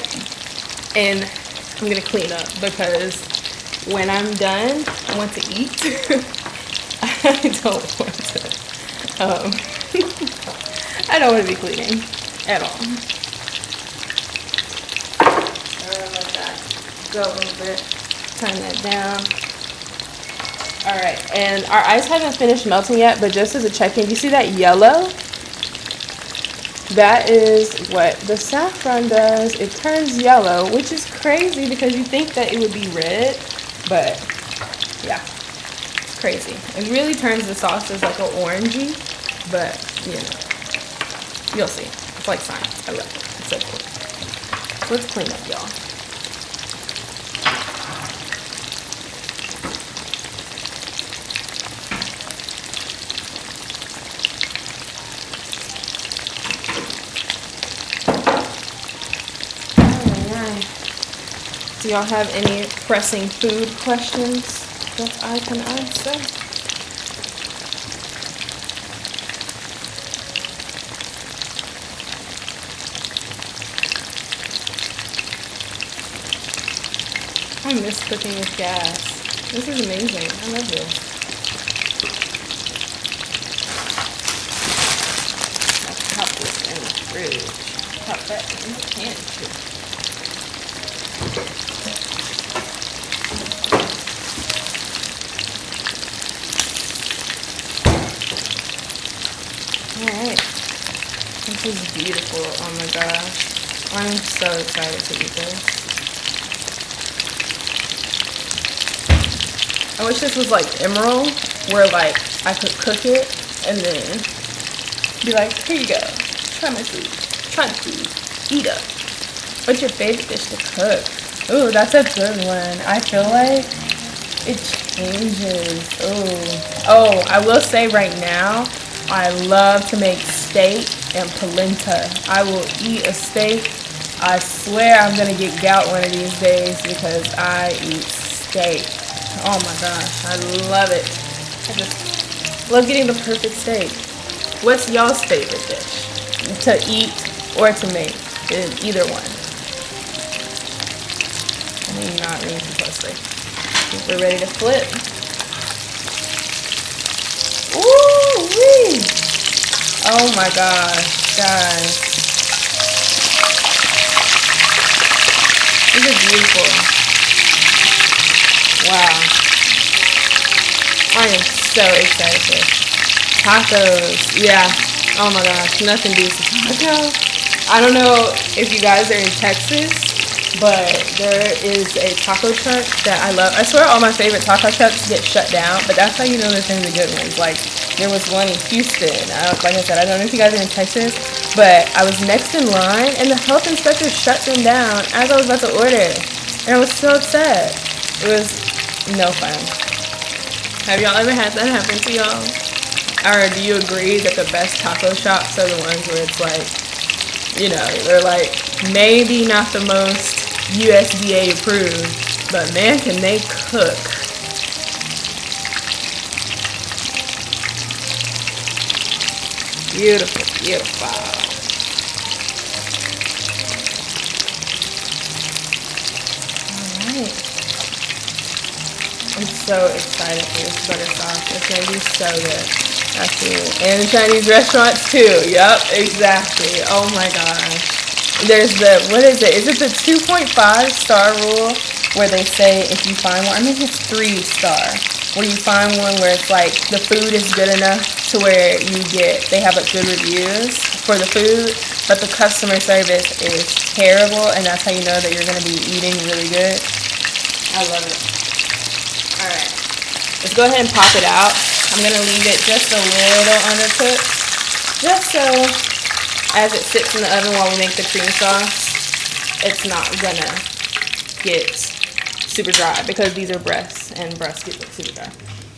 and I'm gonna clean up because when I'm done, I want to eat. I don't want to. I don't want to be cleaning at all. Let that go a little bit. Turn that down. All right, and our ice hasn't finished melting yet, but just as a check-in, do you see that yellow? That is what the saffron does. It turns yellow, which is crazy because you think that it would be red, but yeah, it's crazy. It really turns the sauces like an orangey, but you know, you'll see. It's like science. I love it. It's so cool. So let's clean up, y'all. Do y'all have any pressing food questions that I can answer? I miss cooking with gas. This is amazing. I love this. I'll pop this in the fridge. Pop that in the pantry. Alright, this is beautiful. Oh my gosh, I'm so excited to eat this. I wish this was like emerald, where like I could cook it and then be like, here you go, try my food, eat up. What's your favorite dish to cook? Ooh, that's a good one. I feel like it changes. Oh, I will say right now, I love to make steak and polenta. I will eat a steak. I swear I'm gonna get gout one of these days because I eat steak. Oh my gosh, I love it. I just love getting the perfect steak. What's y'all's favorite dish to eat or to make? Either one. I mean, not really too closely. We're ready to flip. Ooh-wee! Oh my gosh, guys. These are beautiful. Wow. I am so excited for tacos. Yeah. Oh my gosh, nothing beats a taco. I don't know if you guys are in Texas, but there is a taco truck that I love. I swear all my favorite taco trucks get shut down, but that's how you know they're the good ones. Like, there was one in Houston. Like I said, I don't know if you guys are in Texas, but I was next in line, and the health inspector shut them down as I was about to order. And I was so upset. It was no fun. Have y'all ever had that happen to y'all? Or do you agree that the best taco shops are the ones where it's like, you know, they're like maybe not the most USDA approved, but man, can they cook. Beautiful, beautiful. Alright. I'm so excited for this butter sauce. It's going to be so good. Absolutely. And the Chinese restaurants too. Yup, exactly. Oh my gosh. There's the, what is it? Is it the 2.5-star rule where they say if you find one, I mean it's 3-star, where you find one where it's like the food is good enough to where they have like good reviews for the food, but the customer service is terrible, and that's how you know that you're going to be eating really good. I love it. Alright, let's go ahead and pop it out. I'm going to leave it just a little undercooked, just so as it sits in the oven while we make the cream sauce, it's not gonna get super dry because these are breasts and breasts get super dry.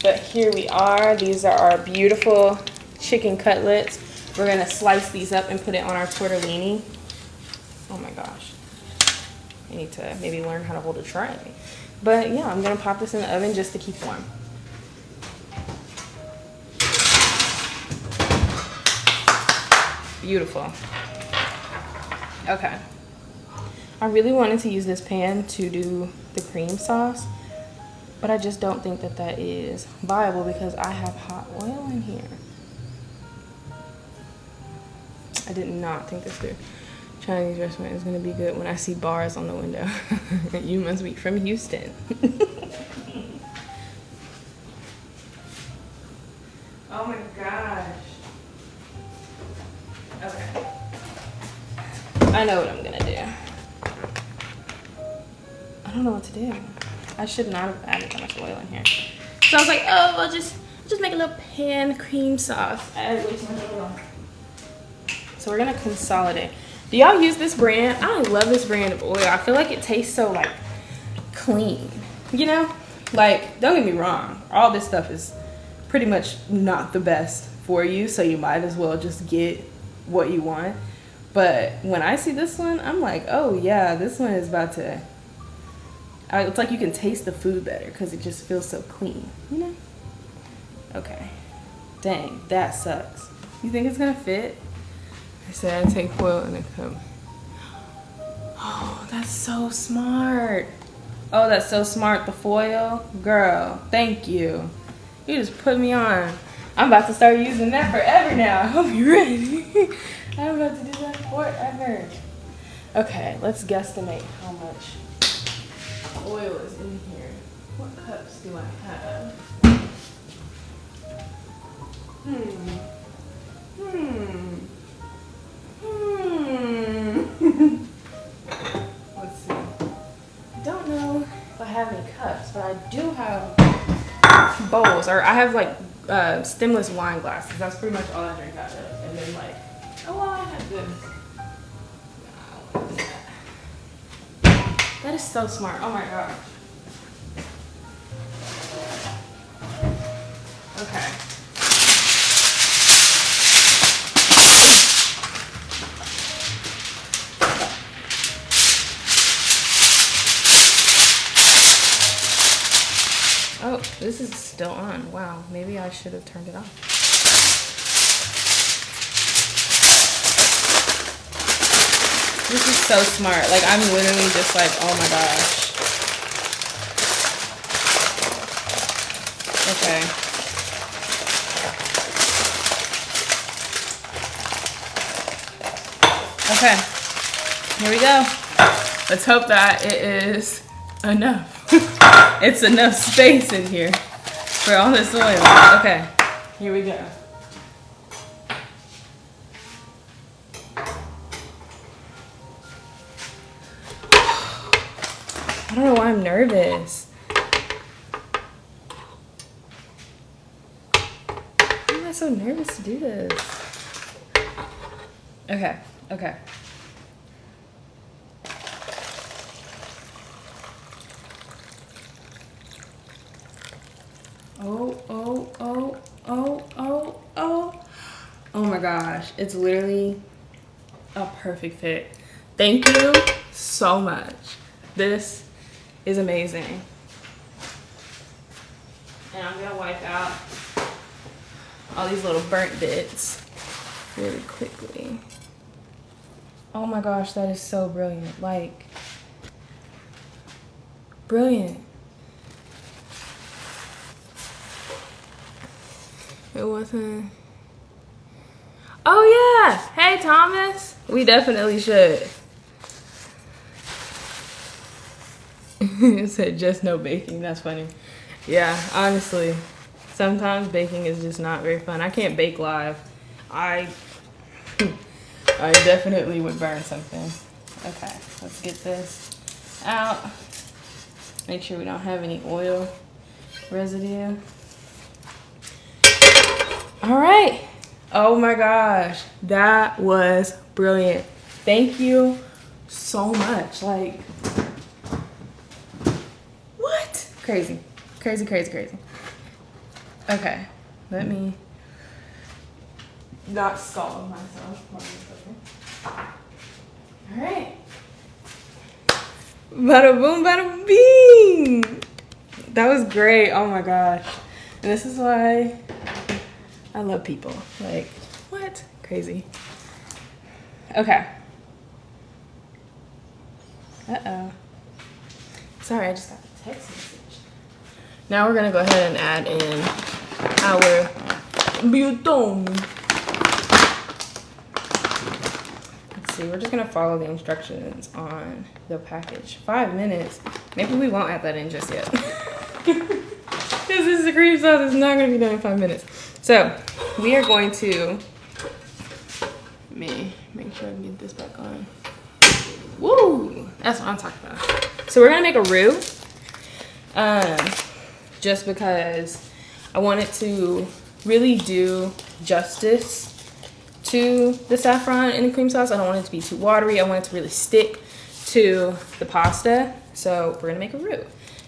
But here we are. These are our beautiful chicken cutlets. We're gonna slice these up and put it on our tortellini. Oh my gosh. I need to maybe learn how to hold a tray. But yeah, I'm gonna pop this in the oven just to keep warm. Beautiful. Okay. I really wanted to use this pan to do the cream sauce, but I just don't think that that is viable because I have hot oil in here. I did not think this through. Chinese restaurant is gonna be good when I see bars on the window. You must be from Houston. Oh my gosh. Okay. I know what I'm gonna do. I don't know what to do. I should not have added that much oil in here. So I was like, oh, I'll just make a little pan cream sauce. I added way too much oil. So we're gonna consolidate. Do y'all use this brand? I love this brand of oil. I feel like it tastes so like clean, you know? Like, don't get me wrong, all this stuff is pretty much not the best for you, so you might as well just get what you want. But when I see this one, I'm like, oh yeah, this one is about to, it's like you can taste the food better because it just feels so clean, you know? Okay. Dang, that sucks. You think it's gonna fit? I said I take foil in a cup. Oh, that's so smart. Oh, that's so smart, the foil. Girl, thank you. You just put me on. I'm about to start using that forever now. I hope you're ready. I'm about to do that forever. Okay, let's guesstimate how much oil is in here. What cups do I have? Let's see. I don't know if I have any cups, but I do have bowls, or I have like stemless wine glasses. That's pretty much all I drink out of. And then like, oh well, I have this. What is that? That is so smart. Oh my gosh. Okay. Oh, this is still on. Wow, maybe I should have turned it off. This is so smart. Like, I'm literally just like, oh my gosh. Okay. Okay. Here we go. Let's hope that it is enough. It's enough space in here for all this oil. Okay, here we go. I don't know why I'm nervous. Why am I so nervous to do this? Okay, okay. Oh my gosh, it's literally a perfect fit. Thank you so much. This is amazing. And I'm gonna wipe out all these little burnt bits really quickly. Oh my gosh, that is so brilliant. Like, brilliant. It wasn't. Oh yeah, hey Thomas. We definitely should. It said just no baking. That's funny. Yeah, honestly, sometimes baking is just not very fun. I can't bake live. I definitely would burn something. Okay, let's get this out. Make sure we don't have any oil residue. All right. Oh my gosh, that was brilliant. Thank you so much. Like, what? Crazy. Crazy, crazy, crazy. Okay, let me not scald myself. All right. Bada boom, bada bing. That was great. Oh my gosh. And this is why I love people. Like, what? Crazy. Okay. Uh-oh. Sorry, I just got a text message. Now we're gonna go ahead and add in our bouillon. Let's see, we're just gonna follow the instructions on the package. 5 minutes. Maybe we won't add that in just yet. This is the cream sauce. It's not gonna be done in 5 minutes. So we are going to make sure I can get this back on. Woo! That's what I'm talking about. So we're gonna make a roux. Just because I want it to really do justice to the saffron in the cream sauce. I don't want it to be too watery. I want it to really stick to the pasta. So we're gonna make a roux.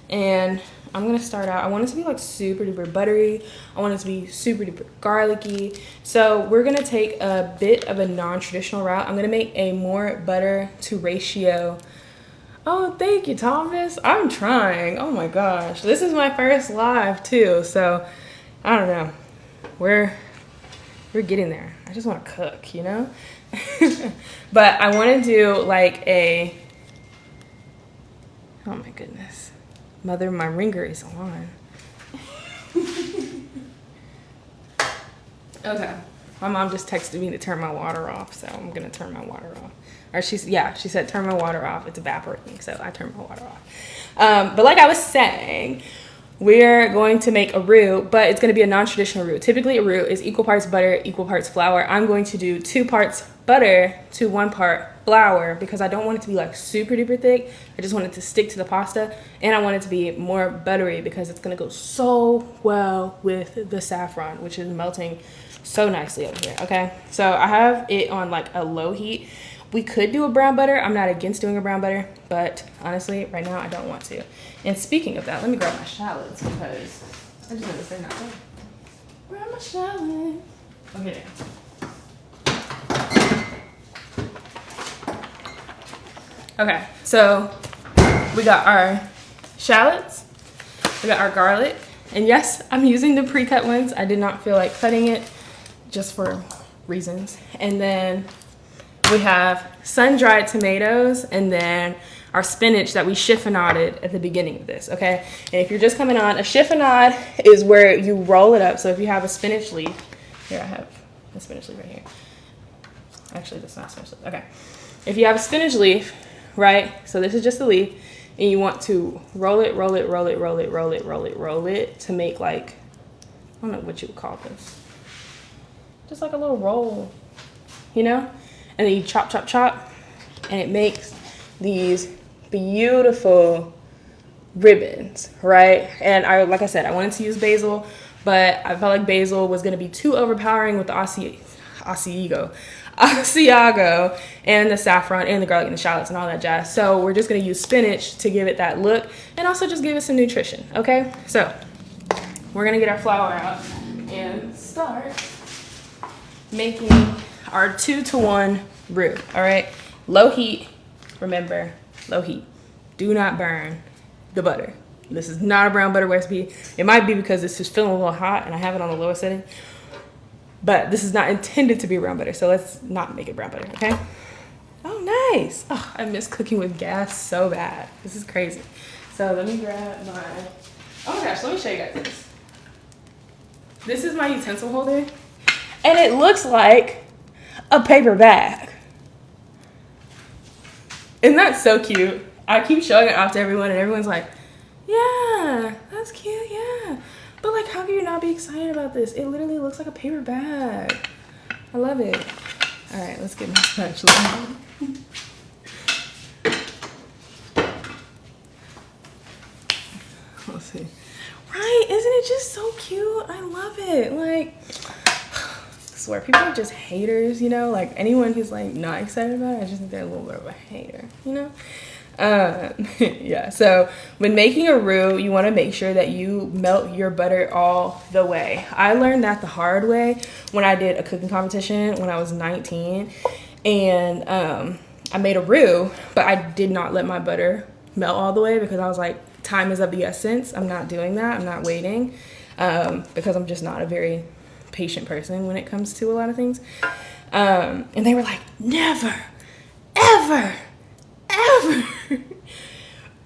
And I'm gonna start out, I want it to be like super duper buttery. I want it to be super duper garlicky. So we're gonna take a bit of a non-traditional route. I'm gonna make a more butter to ratio. Oh, thank you, Thomas. I'm trying. Oh my gosh. This is my first live too. So I don't know. We're getting there. I just want to cook, you know? But I want to do like a, oh my goodness. Mother, my ringer is on. Okay. My mom just texted me to turn my water off, so I'm gonna turn my water off. Or she said turn my water off. It's evaporating, so I turned my water off. But like I was saying, we're going to make a roux, but it's gonna be a non-traditional roux. Typically a roux is equal parts butter, equal parts flour. I'm going to do 2 parts butter to 1 part flour because I don't want it to be like super duper thick. I just want it to stick to the pasta, and I want it to be more buttery because it's gonna go so well with the saffron, which is melting so nicely over here. Okay, so I have it on like a low heat. We could do a brown butter. I'm not against doing a brown butter, but honestly right now I don't want to. And speaking of that, let me grab my shallots because I just noticed they're not there. Where are my shallots? Okay. Okay, so we got our shallots, we got our garlic, and yes, I'm using the pre-cut ones. I did not feel like cutting it just for reasons. And then we have sun-dried tomatoes, and then our spinach that we chiffonaded at the beginning of this, okay? And if you're just coming on, a chiffonade is where you roll it up. So if you have a spinach leaf, here I have a spinach leaf right here. Actually, that's not spinach leaf, okay. If you have a spinach leaf, right? So this is just the leaf, and you want to roll it to make like, I don't know what you would call this. Just like a little roll, you know? And then you chop, chop, chop, and it makes these beautiful ribbons, right? And like I said, I wanted to use basil, but I felt like basil was gonna be too overpowering with the Asiago and the saffron and the garlic and the shallots and all that jazz. So we're just gonna use spinach to give it that look and also just give it some nutrition, okay? So we're gonna get our flour out and start making our 2-to-1 roux, all right? Low heat, remember, low heat. Do not burn the butter. This is not a brown butter recipe. It might be because this is feeling a little hot and I have it on the lower setting, but this is not intended to be brown butter, so let's not make it brown butter, okay? Oh, nice. Oh, I miss cooking with gas so bad. This is crazy. So let me grab my, oh my gosh, let me show you guys this. This is my utensil holder, and it looks like a paper bag. Isn't that so cute? I keep showing it off to everyone, and everyone's like, yeah, that's cute, yeah. But like, how can you not be excited about this? It literally looks like a paper bag. I love it. All right, let's get my spatula. Let's see. Right, isn't it just so cute? I love it. Like, swear, people are just haters, you know? Like, anyone who's, like, not excited about it, I just think they're a little bit of a hater, you know? Yeah, so when making a roux, you want to make sure that you melt your butter all the way. I learned that the hard way when I did a cooking competition when I was 19, and I made a roux, but I did not let my butter melt all the way because I was like, time is of the essence. I'm not doing that. I'm not waiting, because I'm just not a very patient person when it comes to a lot of things. And they were like, never, ever, ever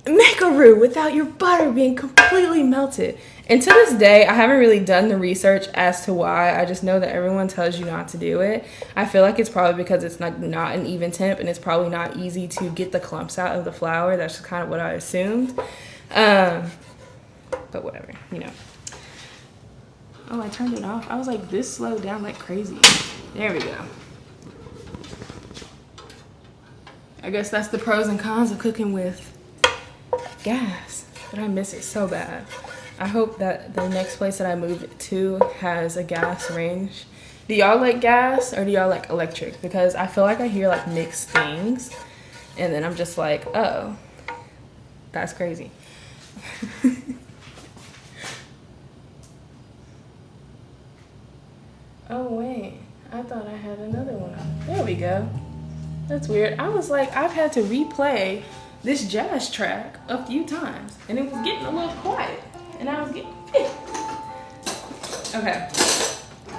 make a roux without your butter being completely melted. And to this day, I haven't really done the research as to why. I just know that everyone tells you not to do it. I feel like it's probably because it's not an even temp, and it's probably not easy to get the clumps out of the flour. That's just kind of what I assumed. But whatever, you know. Oh, I turned it off. I was like, this slowed down like crazy. There we go. I guess that's the pros and cons of cooking with gas, but I miss it so bad. I hope that the next place that I move to has a gas range. Do y'all like gas or do y'all like electric? Because I feel like I hear like mixed things, and then I'm just like, oh, that's crazy. Oh wait, I thought I had another one. There we go. That's weird. I was like, I've had to replay this jazz track a few times, and it was getting a little quiet, and I was getting okay.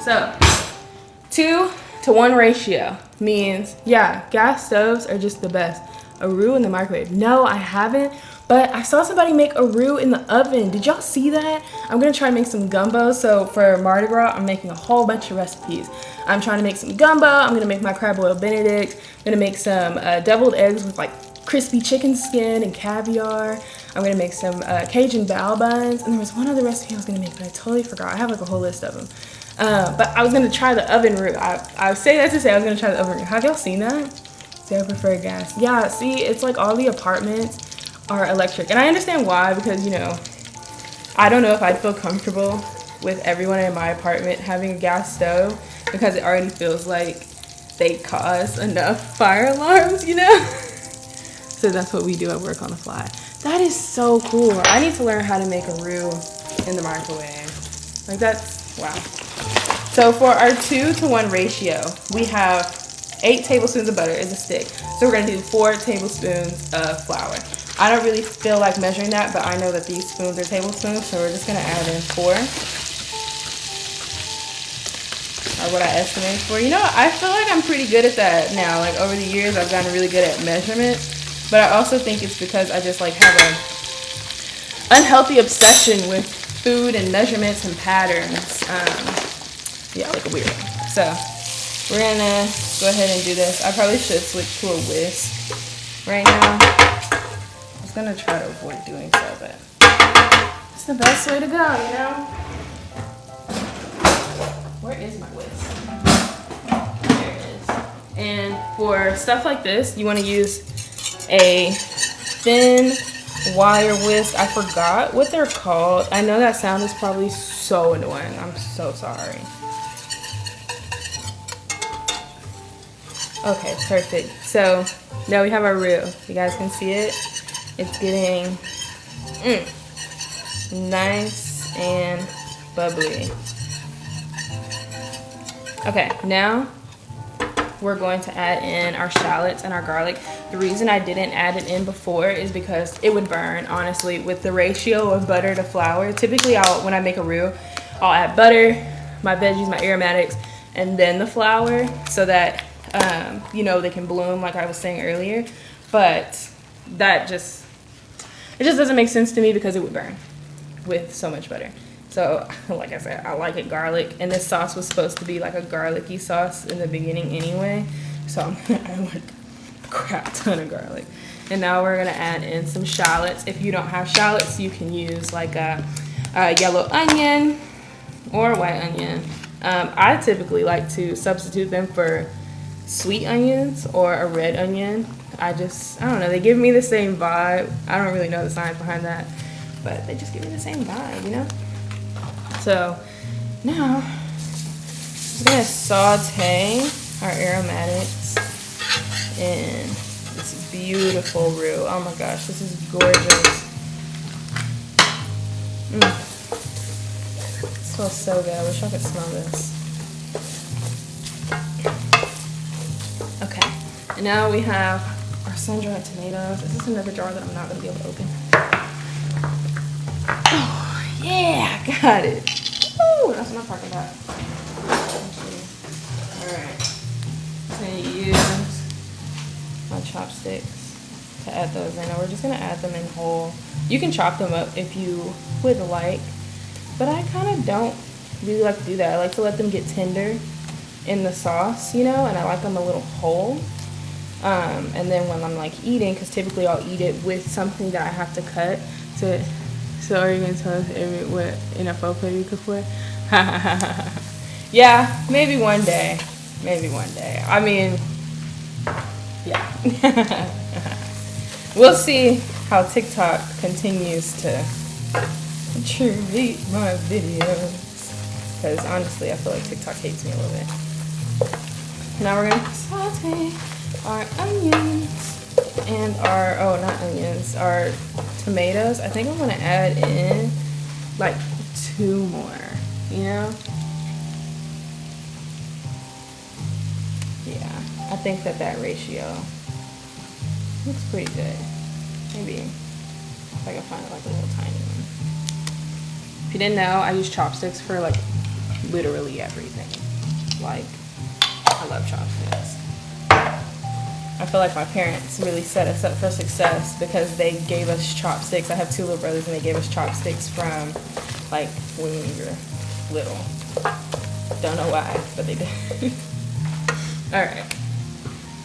So 2-to-1 ratio means, yeah, gas stoves are just the best. A roux in the microwave. No, I haven't, but I saw somebody make a roux in the oven. Did y'all see that? I'm gonna try to make some gumbo. So for Mardi Gras, I'm making a whole bunch of recipes. I'm trying to make some gumbo. I'm gonna make my crab boiled Benedict. I'm gonna make some deviled eggs with like crispy chicken skin and caviar. I'm gonna make some Cajun bao buns. And there was one other recipe I was gonna make, but I totally forgot. I have like a whole list of them. But I was gonna try the oven roux. I say that to say I was gonna try the oven roux. Have y'all seen that? See, I prefer gas. Yeah, see, it's like all the apartments are electric. And I understand why, because, you know, I don't know if I'd feel comfortable with everyone in my apartment having a gas stove, because it already feels like they cause enough fire alarms, you know? So that's what we do at Work on the Fly. That is so cool. I need to learn how to make a roux in the microwave. Like, that's, wow. So for our 2-to-1 ratio, we have 8 tablespoons of butter is a stick. So we're gonna do 4 tablespoons of flour. I don't really feel like measuring that, but I know that these spoons are tablespoons, so we're just gonna add in 4. Or what I estimated for. You know, I feel like I'm pretty good at that now. Like over the years, I've gotten really good at measurement, but I also think it's because I just like have a unhealthy obsession with food and measurements and patterns. Yeah, like a weirdo. So we're gonna go ahead and do this. I probably should switch to a whisk right now. I was gonna try to avoid doing so, but it's the best way to go, you know? Where is my whisk? There it is. And for stuff like this, you wanna use a thin wire whisk. I forgot what they're called. I know that sound is probably so annoying. I'm so sorry. Okay, perfect. So now we have our roux. You guys can see it. It's getting nice and bubbly. Okay, now we're going to add in our shallots and our garlic. The reason I didn't add it in before is because it would burn, honestly, with the ratio of butter to flour. Typically, when I make a roux, I'll add butter, my veggies, my aromatics, and then the flour so that you know, they can bloom like I was saying earlier. But that it just doesn't make sense to me because it would burn with so much butter. So like I said, I like it garlic, and this sauce was supposed to be like a garlicky sauce in the beginning anyway, so I'm gonna add like a crap ton of garlic. And now we're gonna add in some shallots. If you don't have shallots, you can use like a yellow onion or white onion. I typically like to substitute them for sweet onions or a red onion. I don't know, they give me the same vibe. I don't really know the science behind that, but they just give me the same vibe, you know? So now Just gonna saute our aromatics in this beautiful roux. Oh my gosh, this is gorgeous. It smells so good. I wish I could smell this. Okay, and now we have our sun-dried tomatoes. This is another jar that I'm not gonna be able to open. Oh yeah, got it. Ooh, that's what I'm talking about. Alright. I'm going to use my chopsticks to add those in. And we're just going to add them in whole. You can chop them up if you would like, but I kind of don't really like to do that. I like to let them get tender in the sauce, you know, and I like them a little whole. And then when I'm like eating, because typically I'll eat it with something that I have to cut to. So are you going to tell us what NFL player you cook for? Yeah, maybe one day. Maybe one day. I mean, yeah. We'll see how TikTok continues to contribute my videos. Because honestly, I feel like TikTok hates me a little bit. Now we're going to saute our onions and our, oh, not onions, our tomatoes. I think I'm going to add in like 2 more, you know? Yeah, I think that ratio looks pretty good. Maybe if I can find like a little tiny one. If you didn't know, I use chopsticks for like literally everything. Like, I love chopsticks. I feel like my parents really set us up for success because they gave us chopsticks. I have 2 little brothers and they gave us chopsticks from like when we were little. Don't know why, but they did. Alright,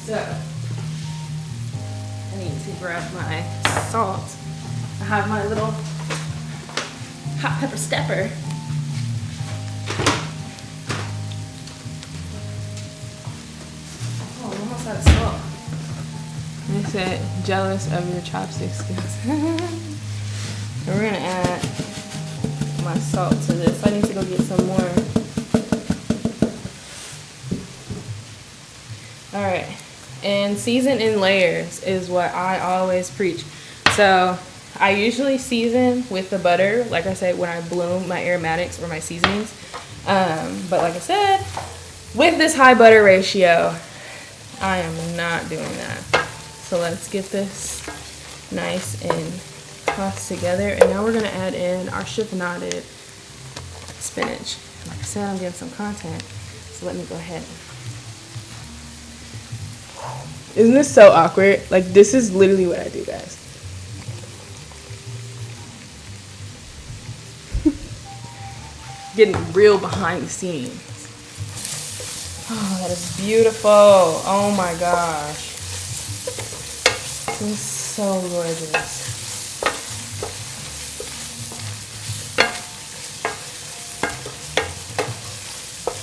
so I need to grab my salt. I have my little hot pepper stepper. Oh, I'm almost out of salt. They said, jealous of your chopstick skills. And we're gonna add my salt to this. I need to go get some more. Alright, and season in layers is what I always preach. So I usually season with the butter, like I said, when I bloom my aromatics or my seasonings. But like I said, with this high butter ratio, I am not doing that. So let's get this nice and tossed together. And now we're going to add in our chiffonaded spinach. Like I said, I'm getting some content, so let me go ahead. Isn't this so awkward? Like, this is literally what I do, guys. Getting real behind the scenes. Oh, that is beautiful. Oh my gosh. This is so gorgeous.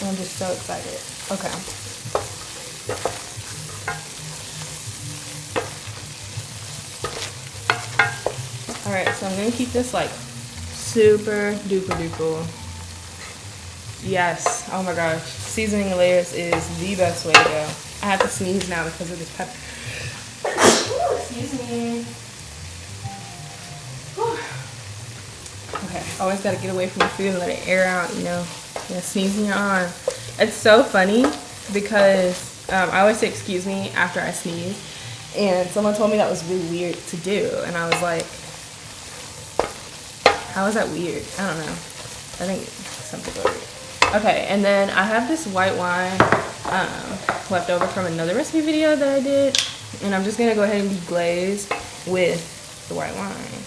I'm just so excited. Okay. Alright, so I'm going to keep this like super duper duper. Yes. Oh my gosh. Seasoning layers is the best way to go. I have to sneeze now because of this pepper. Excuse me. Okay. Always got to get away from the food and let it air out, you know. Yeah, sneeze in your arm. It's so funny because I always say excuse me after I sneeze. And someone told me that was really weird to do. And I was like, how is that weird? I don't know. I think some people are weird. Okay, and then I have this white wine left over from another recipe video that I did. And I'm just going to go ahead and deglaze with the white wine.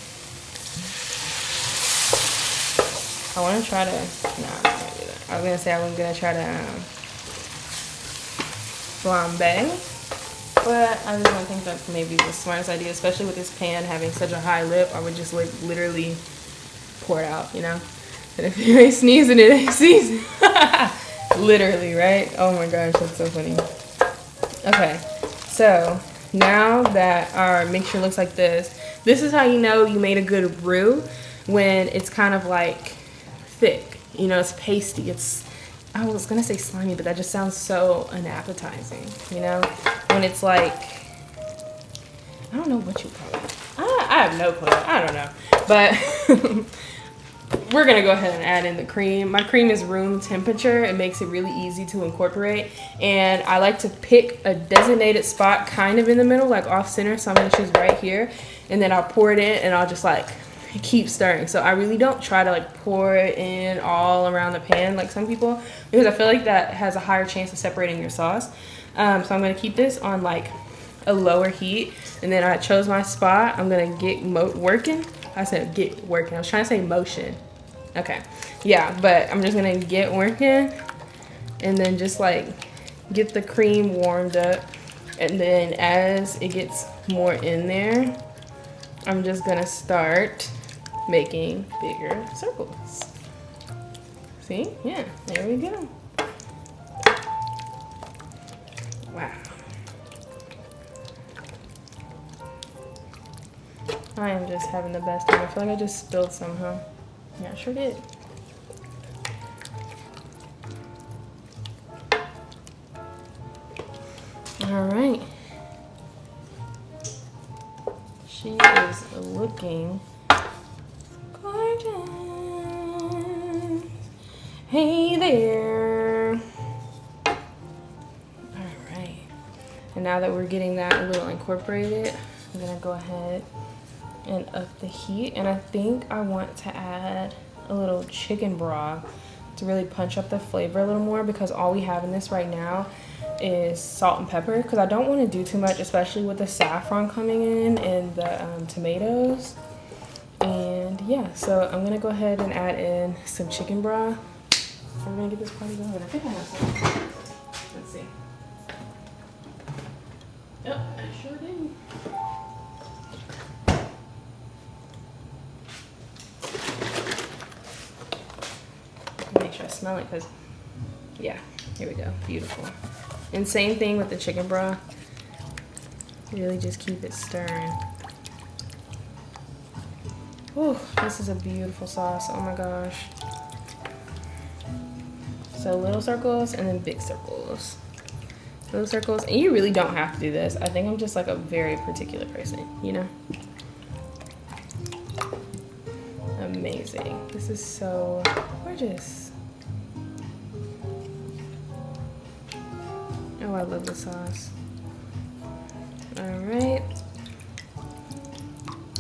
I want to try to, no, I'm not going to do that. I was going to say I was going to try to flambe. But I just don't think that's maybe the smartest idea, especially with this pan having such a high lip. I would just like literally pour it out, you know? And if you ain't sneezing, it ain't sneezing. Literally, right? Oh my gosh, that's so funny. Okay, so now that our mixture looks like this is how you know you made a good roux, when it's kind of like thick. You know, it's pasty, it's I was gonna say slimy, but that just sounds so unappetizing, you know? When it's like, I don't know what you call it. I have no clue. I don't know. But we're gonna go ahead and add in the cream. My cream is room temperature. It makes it really easy to incorporate. And I like to pick a designated spot kind of in the middle, like off center. So I'm gonna choose right here. And then I'll pour it in and I'll just like keep stirring. So I really don't try to like pour it in all around the pan like some people, because I feel like that has a higher chance of separating your sauce. So I'm gonna keep this on like a lower heat, and then I chose my spot. I'm gonna get working. I said get working. I was trying to say motion. Okay, yeah, but I'm just gonna get working, and then just like get the cream warmed up, and then as it gets more in there, I'm just gonna start making bigger circles. See? Yeah, there we go. Wow. I am just having the best time. I feel like I just spilled some, huh? Yeah, I sure did. All right. She is looking gorgeous. Hey there. All right. And now that we're getting that a little incorporated, I'm gonna go ahead and up the heat. And I think I want to add a little chicken broth to really punch up the flavor a little more, because all we have in this right now is salt and pepper, because I don't want to do too much, especially with the saffron coming in and the tomatoes. And yeah, so I'm gonna go ahead and add in some chicken broth. We're gonna get this party going. I think I have some. Let's see. Yep, I sure do. Make sure I smell it, because yeah, here we go. Beautiful. And same thing with the chicken broth. Really just keep it stirring. Ooh, this is a beautiful sauce. Oh my gosh. So little circles and then big circles. Little circles. And you really don't have to do this. I think I'm just like a very particular person, you know? Amazing. This is so gorgeous. Oh, I love the sauce. All right.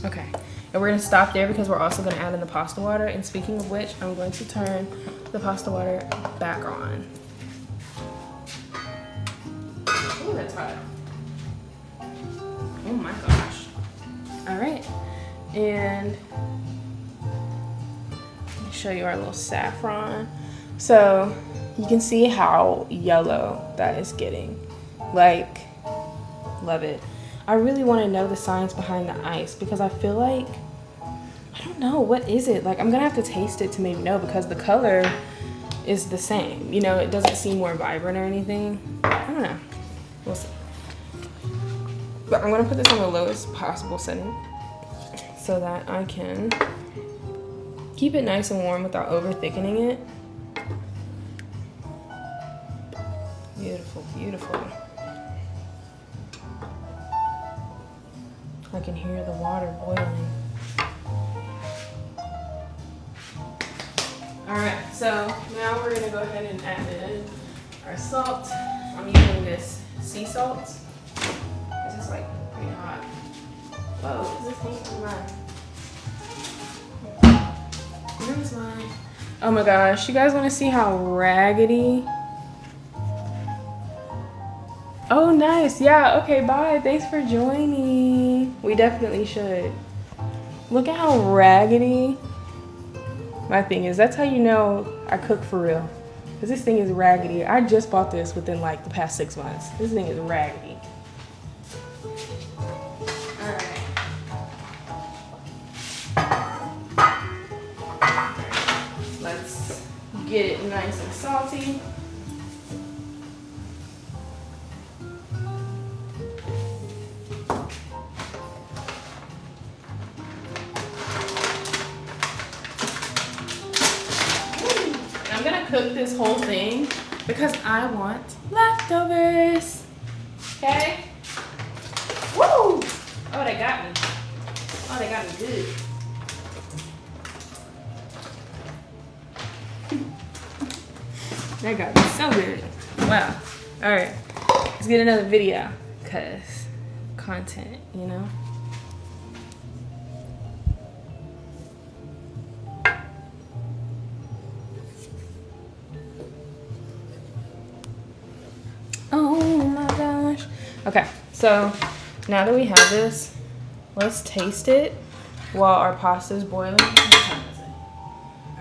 Okay. And we're gonna stop there because we're also gonna add in the pasta water. And speaking of which, I'm going to turn the pasta water back on. Ooh, that's hot. Oh my gosh. All right. And let me show you our little saffron. So you can see how yellow that is getting. Like, love it. I really want to know the science behind the ice, because I feel like, I don't know, what is it? Like, I'm gonna have to taste it to maybe know, because the color is the same. You know, it doesn't seem more vibrant or anything. I don't know. We'll see. But I'm gonna put this on the lowest possible setting so that I can keep it nice and warm without over thickening it. Beautiful, beautiful. I can hear the water boiling. All right, so now we're gonna go ahead and add in our salt. I'm using this sea salt. It's just like pretty hot. Whoa, is this thing on mine? Where's mine? Oh my gosh, you guys wanna see how raggedy? Oh, nice. Yeah, okay, bye. Thanks for joining. We definitely should. Look at how raggedy my thing is. That's how you know I cook for real. Because this thing is raggedy. I just bought this within like the past 6 months. This thing is raggedy. Alright. Let's get it nice and salty. cook this whole thing because I want leftovers. Okay? Woo! Oh, they got me. Oh, they got me good. They got me so good. Wow. All right. Let's get another video because content, you know? Oh my gosh. Okay, so now that we have this, let's taste it while our pasta is boiling. What time is it?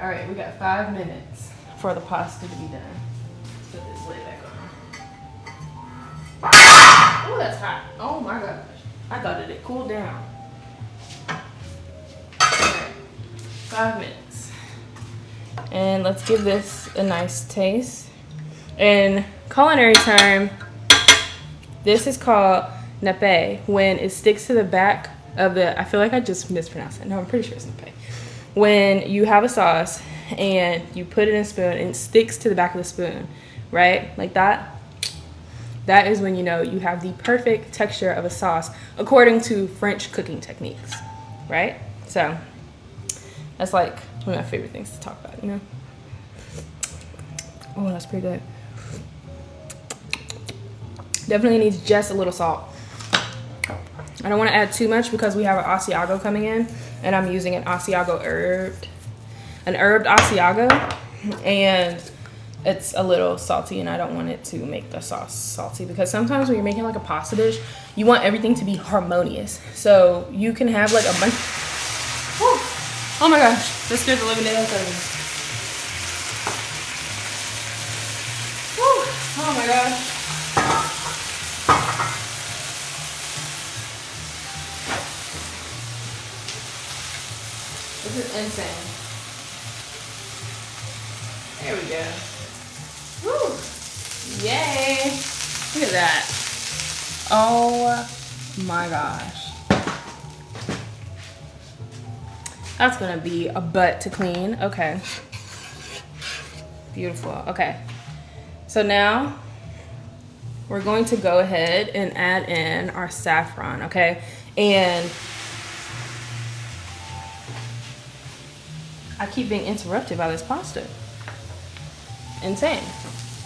All right, we got 5 minutes for the pasta to be done. Let's put this lid back on. Oh, that's hot. Oh my gosh. I thought it had cooled down. All right, 5 minutes. And let's give this a nice taste. In culinary term, this is called nappe when it sticks to the back of the, I feel like I just mispronounced it. No, I'm pretty sure it's nappe. When you have a sauce and you put it in a spoon and it sticks to the back of the spoon, right? Like that. That is when you know you have the perfect texture of a sauce according to French cooking techniques, right? So that's like one of my favorite things to talk about, you know? Oh, that's pretty good. Definitely needs just a little salt. I don't want to add too much because we have an Asiago coming in and I'm using an Asiago herbed Asiago, and it's a little salty and I don't want it to make the sauce salty because sometimes when you're making like a pasta dish, you want everything to be harmonious. So you can have like a bunch. Oh my gosh, that scared the living daylights out of me. Oh my gosh. This is insane. There we go. Woo! Yay! Look at that. Oh my gosh. That's gonna be a butt to clean. Okay. Beautiful. Okay. So now we're going to go ahead and add in our saffron, okay? And I keep being interrupted by this pasta. Insane.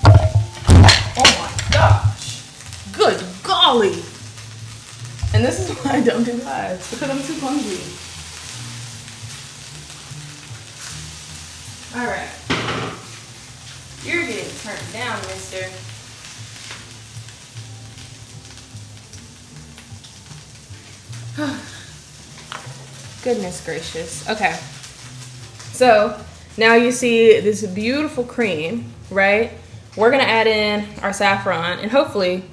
Oh my gosh. Good golly. And this is why I don't do lives, because I'm too clumsy. All right. You're getting turned down, mister. Goodness gracious. Okay. So now you see this beautiful cream, right? We're gonna add in our saffron and hopefully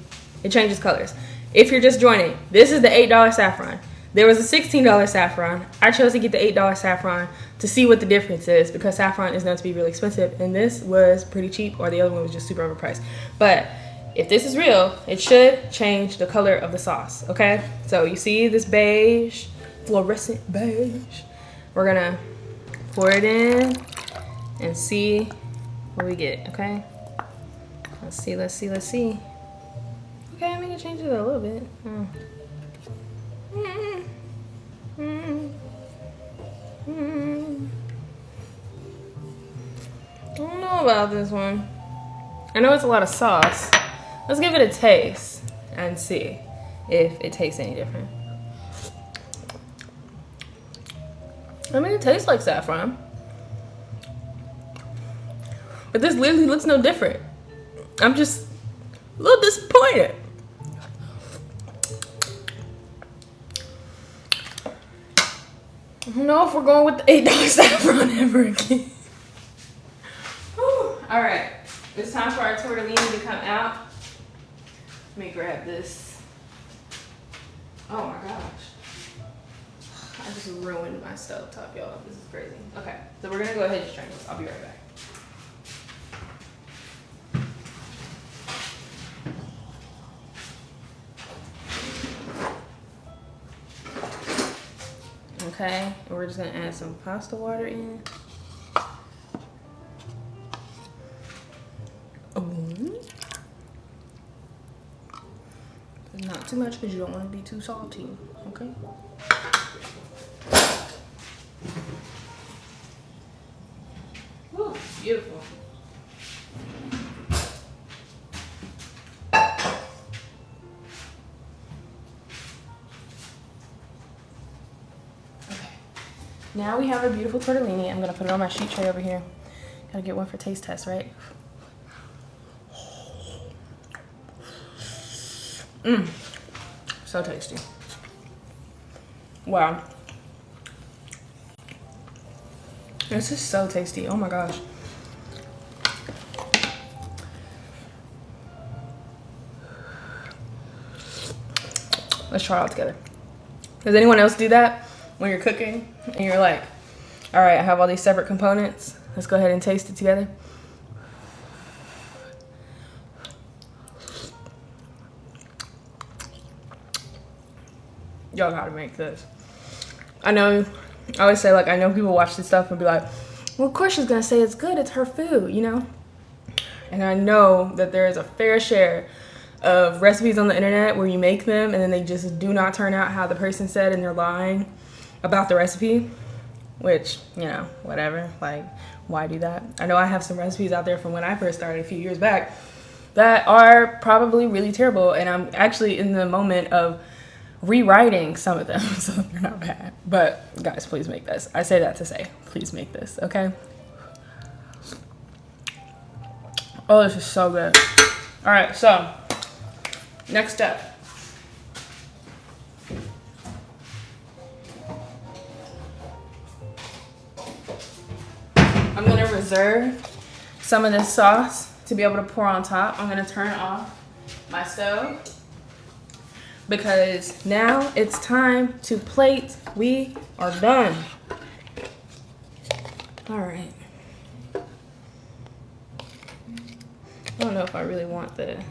it changes colors. If you're just joining, this is the $8 saffron. There was a $16 saffron. I chose to get the $8 saffron to see what the difference is because saffron is known to be really expensive and this was pretty cheap, or the other one was just super overpriced. But if this is real, it should change the color of the sauce, okay? So you see this beige, fluorescent beige. We're gonna pour it in and see what we get, okay? Let's see, let's see, let's see. Okay, I'm gonna change it a little bit. I don't know about this one. I know it's a lot of sauce. Let's give it a taste and see if it tastes any different. I mean, it tastes like saffron. But this literally looks no different. I'm just a little disappointed. I don't know if we're going with the $8 saffron ever again. All right, it's time for our tortellini to come out. Let me grab this. Oh my gosh. I just ruined my stovetop, y'all. This is crazy. Okay, so we're gonna go ahead and strain this. I'll be right back. Okay, and we're just gonna add some pasta water in. not too much because you don't want to be too salty, okay? Ooh, beautiful. Now we have a beautiful tortellini. I'm gonna put it on my sheet tray over here. Gotta get one for taste test, right? Mmm, so tasty. Wow. This is so tasty, oh my gosh. Let's try it all together. Does anyone else do that when you're cooking and you're like, all right, I have all these separate components. Let's go ahead and taste it together. Y'all gotta make this. I know, I always say, like, I know people watch this stuff and be like, well, of course she's gonna say it's good, it's her food, you know? And I know that there is a fair share of recipes on the internet where you make them and then they just do not turn out how the person said and they're lying about the recipe, which, you know, whatever, like, why do that? I know I have some recipes out there from when I first started a few years back that are probably really terrible, and I'm actually in the moment of rewriting some of them so they're not bad. But guys, please make this. I say that to say, please make this, okay? Oh, this is so good. All right, so next step. I'm gonna reserve some of this sauce to be able to pour on top. I'm gonna turn off my stove because now it's time to plate. We are done. All right. I don't know if I really want a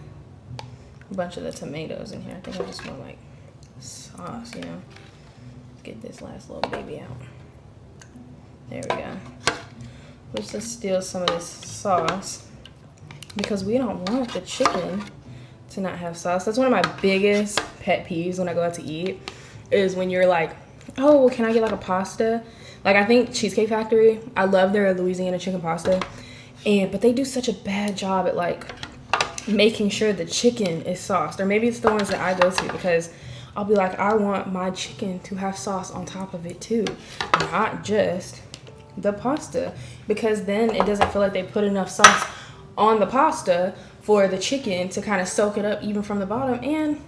bunch of the tomatoes in here. I think I just want like sauce, you know. Get this last little baby out. There we go. Let's just steal some of this sauce because we don't want the chicken to not have sauce. That's one of my biggest pet peeves when I go out to eat is when you're like, oh, well, can I get like a pasta? Like, I think Cheesecake Factory, I love their Louisiana chicken pasta, but they do such a bad job at like making sure the chicken is sauced. Or maybe it's the ones that I go to because I'll be like, I want my chicken to have sauce on top of it too, not just the pasta, because then it doesn't feel like they put enough sauce on the pasta for the chicken to kind of soak it up even from the bottom, and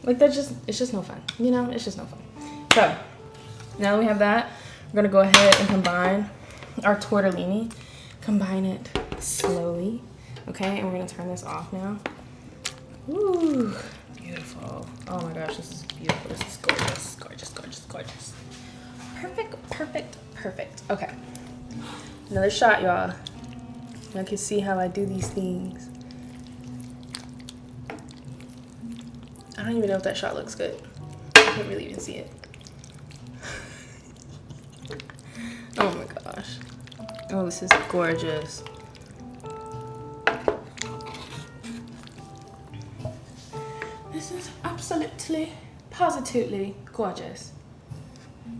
like it's just no fun, you know. It's just no fun. So now that we have that, we're gonna go ahead and combine our tortellini. Combine it slowly, okay? And we're gonna turn this off now. Ooh, beautiful. Oh my gosh, this is beautiful. This is gorgeous, gorgeous, gorgeous, gorgeous. Perfect, perfect, perfect. Okay, another shot, y'all. Y'all can see how I do these things. I don't even know if that shot looks good. I can't really even see it. Oh my gosh. Oh, this is gorgeous. This is absolutely, positively gorgeous.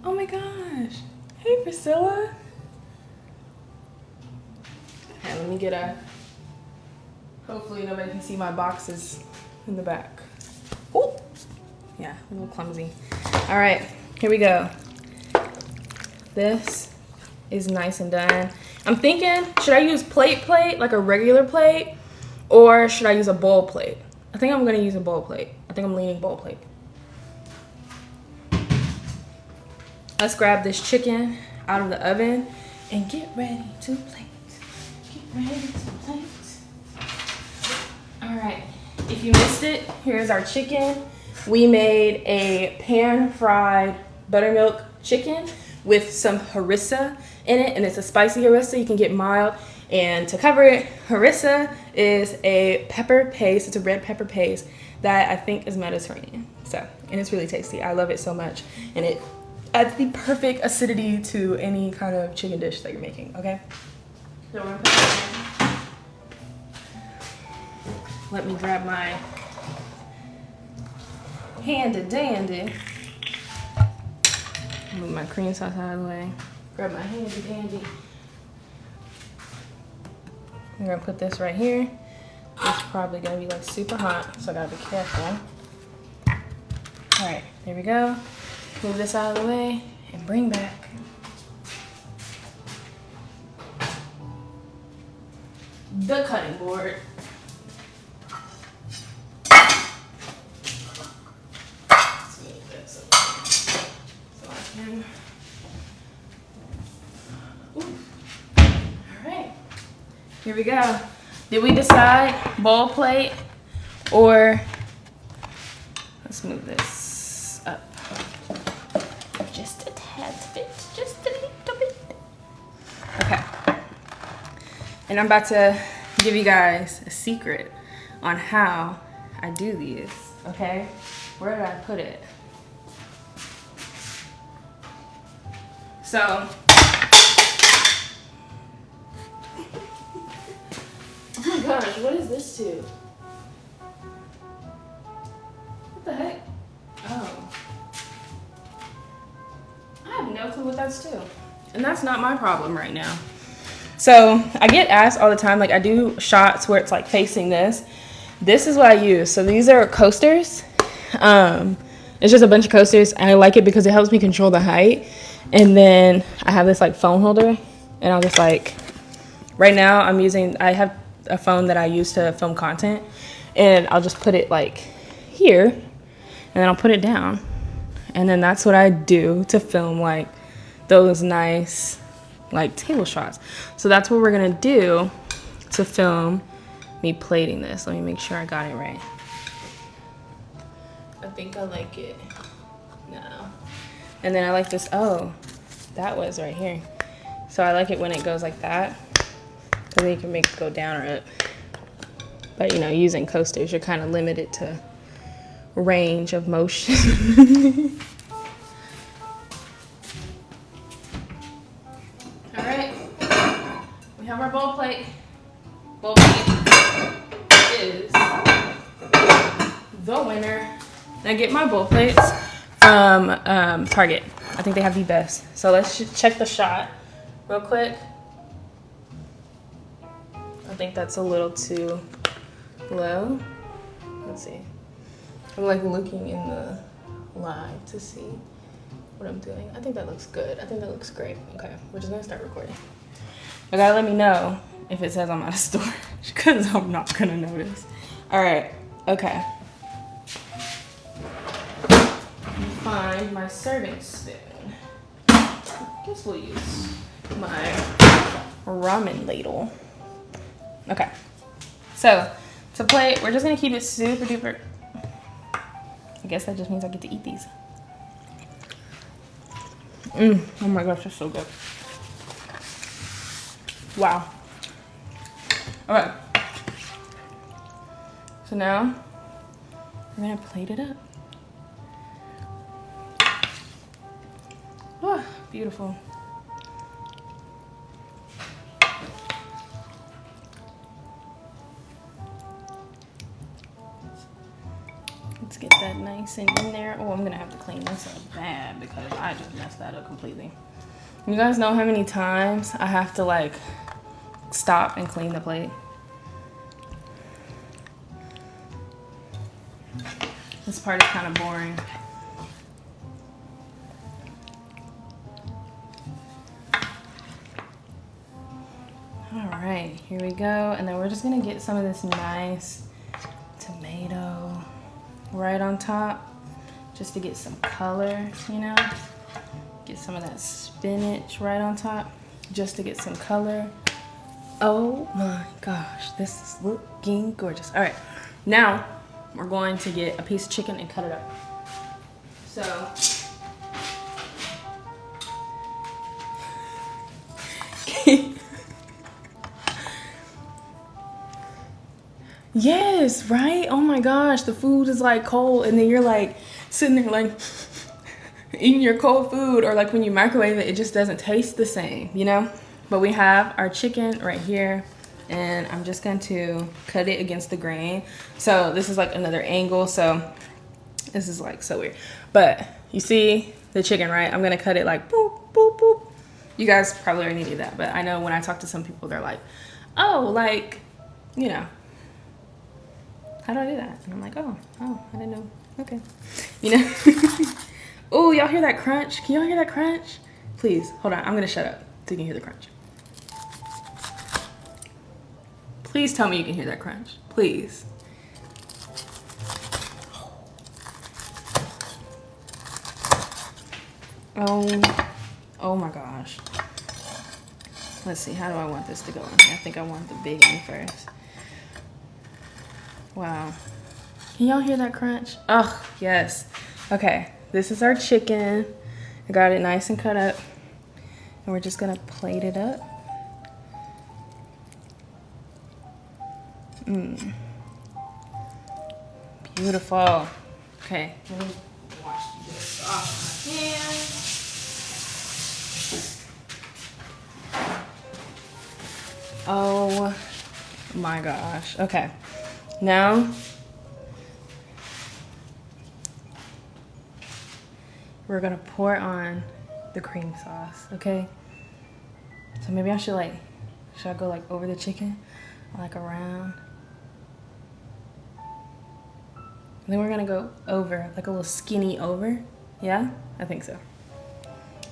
Oh my gosh. Hey, Priscilla. Okay, let me get a, hopefully nobody can see my boxes in the back. Oh, yeah, a little clumsy. All right, here we go. This is nice and done. I'm thinking, should I use plate, like a regular plate, or should I use a bowl plate? I think I'm gonna use a bowl plate. I think I'm leaning bowl plate. Let's grab this chicken out of the oven and get ready to plate. Get ready to plate. All right, if you missed it, here's our chicken. We made a pan-fried buttermilk chicken with some harissa in it, and it's a spicy harissa. You can get mild, and to cover it, harissa is a pepper paste. It's a red pepper paste that I think is Mediterranean. So, and it's really tasty. I love it so much, and it adds the perfect acidity to any kind of chicken dish that you're making. Okay, so we're gonna put that in. Let me grab my handy dandy. Move my cream sauce out of the way. Grab my handy dandy. I'm gonna put this right here. It's probably gonna be like super hot, so I gotta be careful. All right, there we go. Move this out of the way and bring back the cutting board. Let's move this over so I can. Ooh. All right, here we go. Did we decide bowl plate or let's move this up just a tad bit, just a little bit. Okay. And I'm about to give you guys a secret on how I do these, okay? Where did I put it? So, oh my gosh, what is this to? What the heck? Oh. I have no clue what that's to. And that's not my problem right now. So I get asked all the time, like I do shots where it's like facing this. This is what I use. So these are coasters. It's just a bunch of coasters. And I like it because it helps me control the height. And then I have this like phone holder. And I'll just like, right now I have a phone that I use to film content. And I'll just put it like here. And then I'll put it down. And then that's what I do to film like those nice like table shots. So that's what we're gonna do to film me plating this. Let me make sure I got it right. I think I like it. No. And then I like this, oh, that was right here. So I like it when it goes like that. So then you can make it go down or up. But you know, using coasters, you're kind of limited to range of motion. All right, we have our bowl plate. Bowl plate is the winner. I get my bowl plates from Target. I think they have the best. So let's check the shot real quick. I think that's a little too low. Let's see. I'm like looking in the live to see what I'm doing. I think that looks good. I think that looks great. Okay, we're just gonna start recording. You gotta let me know if it says I'm out of storage because I'm not gonna notice. All right, okay. Find my serving spoon. I guess we'll use my ramen ladle. Okay, so to plate, we're just gonna keep it super duper. I guess that just means I get to eat these. Oh my gosh, it's so good. Wow. Okay. So now we're gonna plate it up. Oh, beautiful. Let's get that nice and in there. Oh, I'm gonna have to clean this up bad because I just messed that up completely. You guys know how many times I have to like stop and clean the plate? This part is kind of boring. All right, here we go. And then we're just gonna get some of this nice tomato right on top just to get some color, you know? Get some of that spinach right on top just to get some color. Oh my gosh, this is looking gorgeous. All right, now we're going to get a piece of chicken and cut it up. So, yes, right? Oh my gosh, the food is like cold and then you're like sitting there like eating your cold food, or like when you microwave it, it just doesn't taste the same, you know? But we have our chicken right here and I'm just going to cut it against the grain. So this is like another angle. So This is like so weird. But you see the chicken, right? I'm gonna cut it like boop, boop, boop. You guys probably already knew that, but I know when I talk to some people, they're like, oh, like, you know, how do I do that? And I'm like, oh, I didn't know. Okay. You know? Oh, y'all hear that crunch? Can y'all hear that crunch? Please, hold on. I'm gonna shut up so you can hear the crunch. Please tell me you can hear that crunch. Please. Oh my gosh. Let's see, how do I want this to go in here? I think I want the big end first. Wow. Can y'all hear that crunch? Oh, yes. Okay, this is our chicken. I got it nice and cut up. And we're just gonna plate it up. Beautiful. Okay, let me wash this off my hands. Oh my gosh. Okay, now we're gonna pour on the cream sauce, okay? So maybe I should should I go like over the chicken, like around? And then we're gonna go over, like a little skinny over. Yeah, I think so.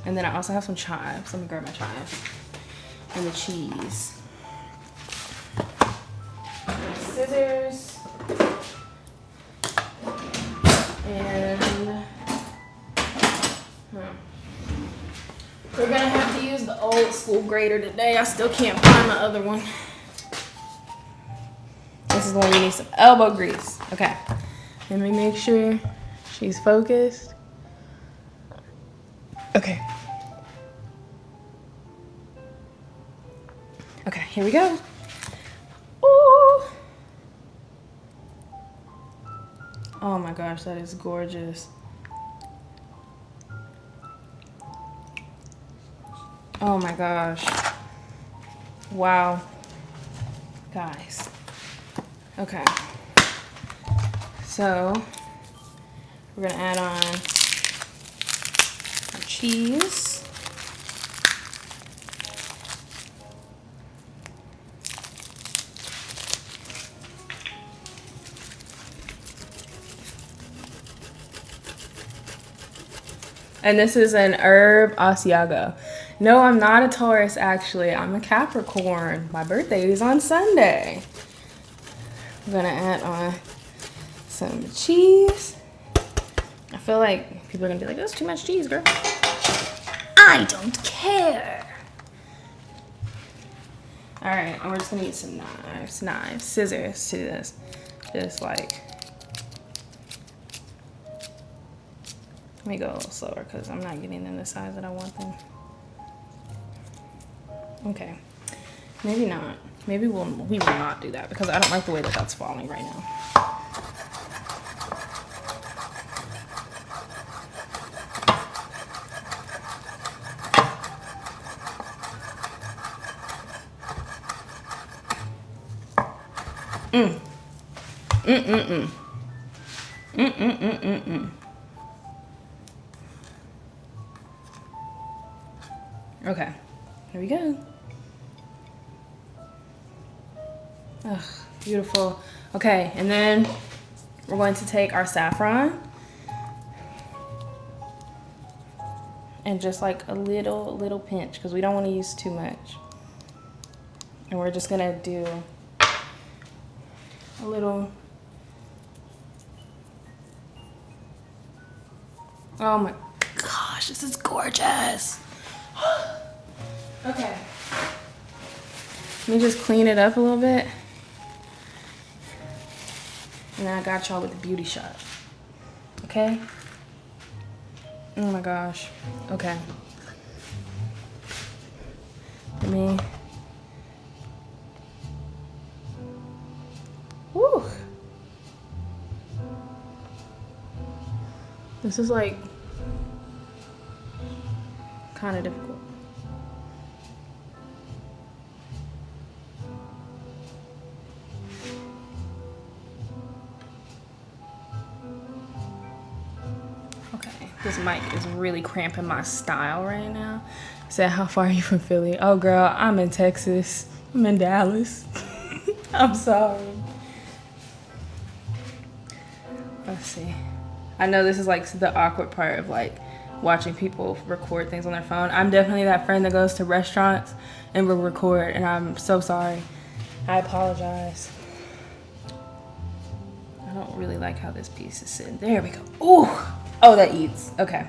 And then I also have some chives. Let me grab my chives. And the cheese. Scissors. And we're gonna have to use the old school grater today. I still can't find my other one. This is the one you need some elbow grease. Okay. Let me make sure she's focused. Okay. Okay, here we go. Ooh. Oh my gosh, that is gorgeous. Oh my gosh. Wow. Guys. Okay. So, we're gonna add on our cheese. And this is an herb Asiago. No, I'm not a Taurus, actually. I'm a Capricorn. My birthday is on Sunday. I'm gonna add on some cheese. I feel like people are gonna be like, that's too much cheese, girl. I don't care. All right, and we're just gonna use some knives, scissors to this. Just like, let me go a little slower because I'm not getting them the size that I want them. Okay, maybe not. Maybe we will not do that because I don't like the way that that's falling right now. Okay, here we go. Ugh, beautiful. Okay, and then we're going to take our saffron and just like a little pinch because we don't want to use too much. And we're just gonna do a little. Oh my gosh, this is gorgeous. Okay. Let me just clean it up a little bit. And then I got y'all with the beauty shot. Okay? Oh my gosh. Okay. Let me. Woo! This is like kind of difficult. This mic is really cramping my style right now. Said, how far are you from Philly? Oh, girl, I'm in Texas. I'm in Dallas. I'm sorry. Let's see. I know this is like the awkward part of like watching people record things on their phone. I'm definitely that friend that goes to restaurants and will record, and I'm so sorry. I apologize. I don't really like how this piece is sitting. There we go. Ooh. Oh, that eats. Okay.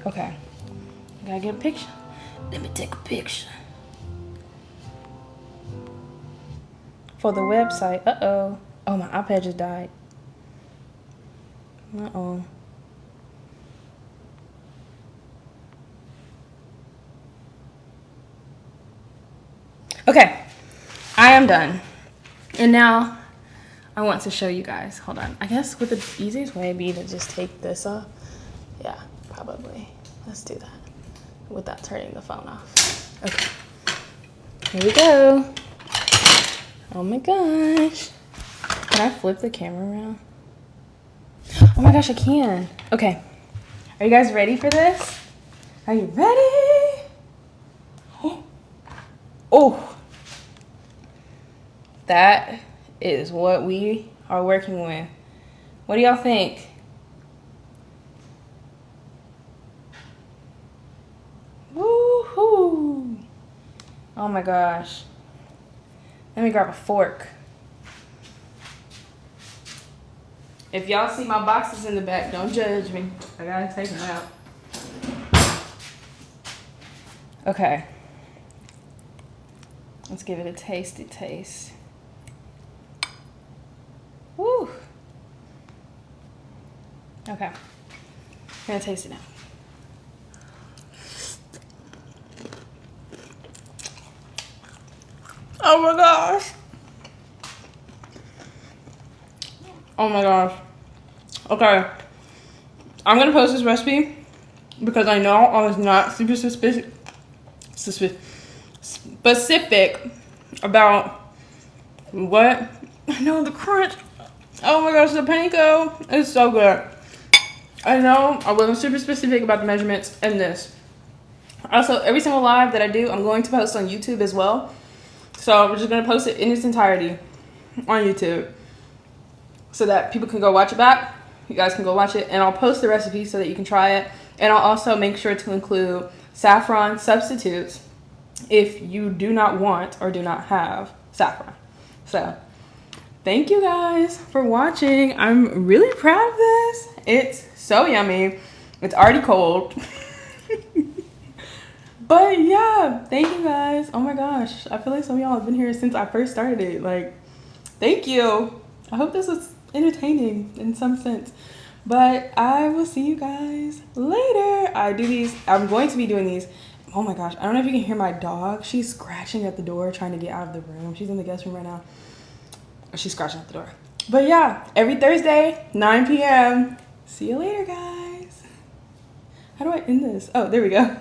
Okay. I gotta get a picture. Let me take a picture. For the website. Uh-oh. Oh, my iPad just died. Uh-oh. Okay. I am done. And now I want to show you guys. Hold on. I guess with the easiest way would be to just take this off. Yeah, probably. Let's do that without turning the phone off. Okay. Here we go. Oh my gosh. Can I flip the camera around? Oh my gosh, I can. Okay. Are you guys ready for this? Are you ready? Oh. That is what we are working with. What do y'all think? Woohoo! Oh my gosh. Let me grab a fork. If y'all see my boxes in the back, don't judge me. I gotta take them out. Okay. Let's give it a tasty taste. Woo! Okay. I'm gonna taste it now. Oh my gosh. Oh my gosh. Okay. I'm gonna post this recipe because I know I was not super specific about what. I know the crunch. Oh my gosh, the panko is so good. I know I wasn't super specific about the measurements in this. Also, every single live that I do, I'm going to post on YouTube as well. So we're just going to post it in its entirety on YouTube so that people can go watch it back. You guys can go watch it, and I'll post the recipe so that you can try it. And I'll also make sure to include saffron substitutes if you do not want or do not have saffron. So thank you guys for watching. I'm really proud of this. It's so yummy. It's already cold. But yeah, thank you guys. Oh my gosh. I feel like some of y'all have been here since I first started it. Like, thank you. I hope this was entertaining in some sense. But I will see you guys later. I'm going to be doing these. Oh my gosh. I don't know if you can hear my dog. She's scratching at the door trying to get out of the room. She's in the guest room right now. She's scratching at the door. But yeah, every Thursday, 9 p.m. See you later, guys. How do I end this? Oh, there we go.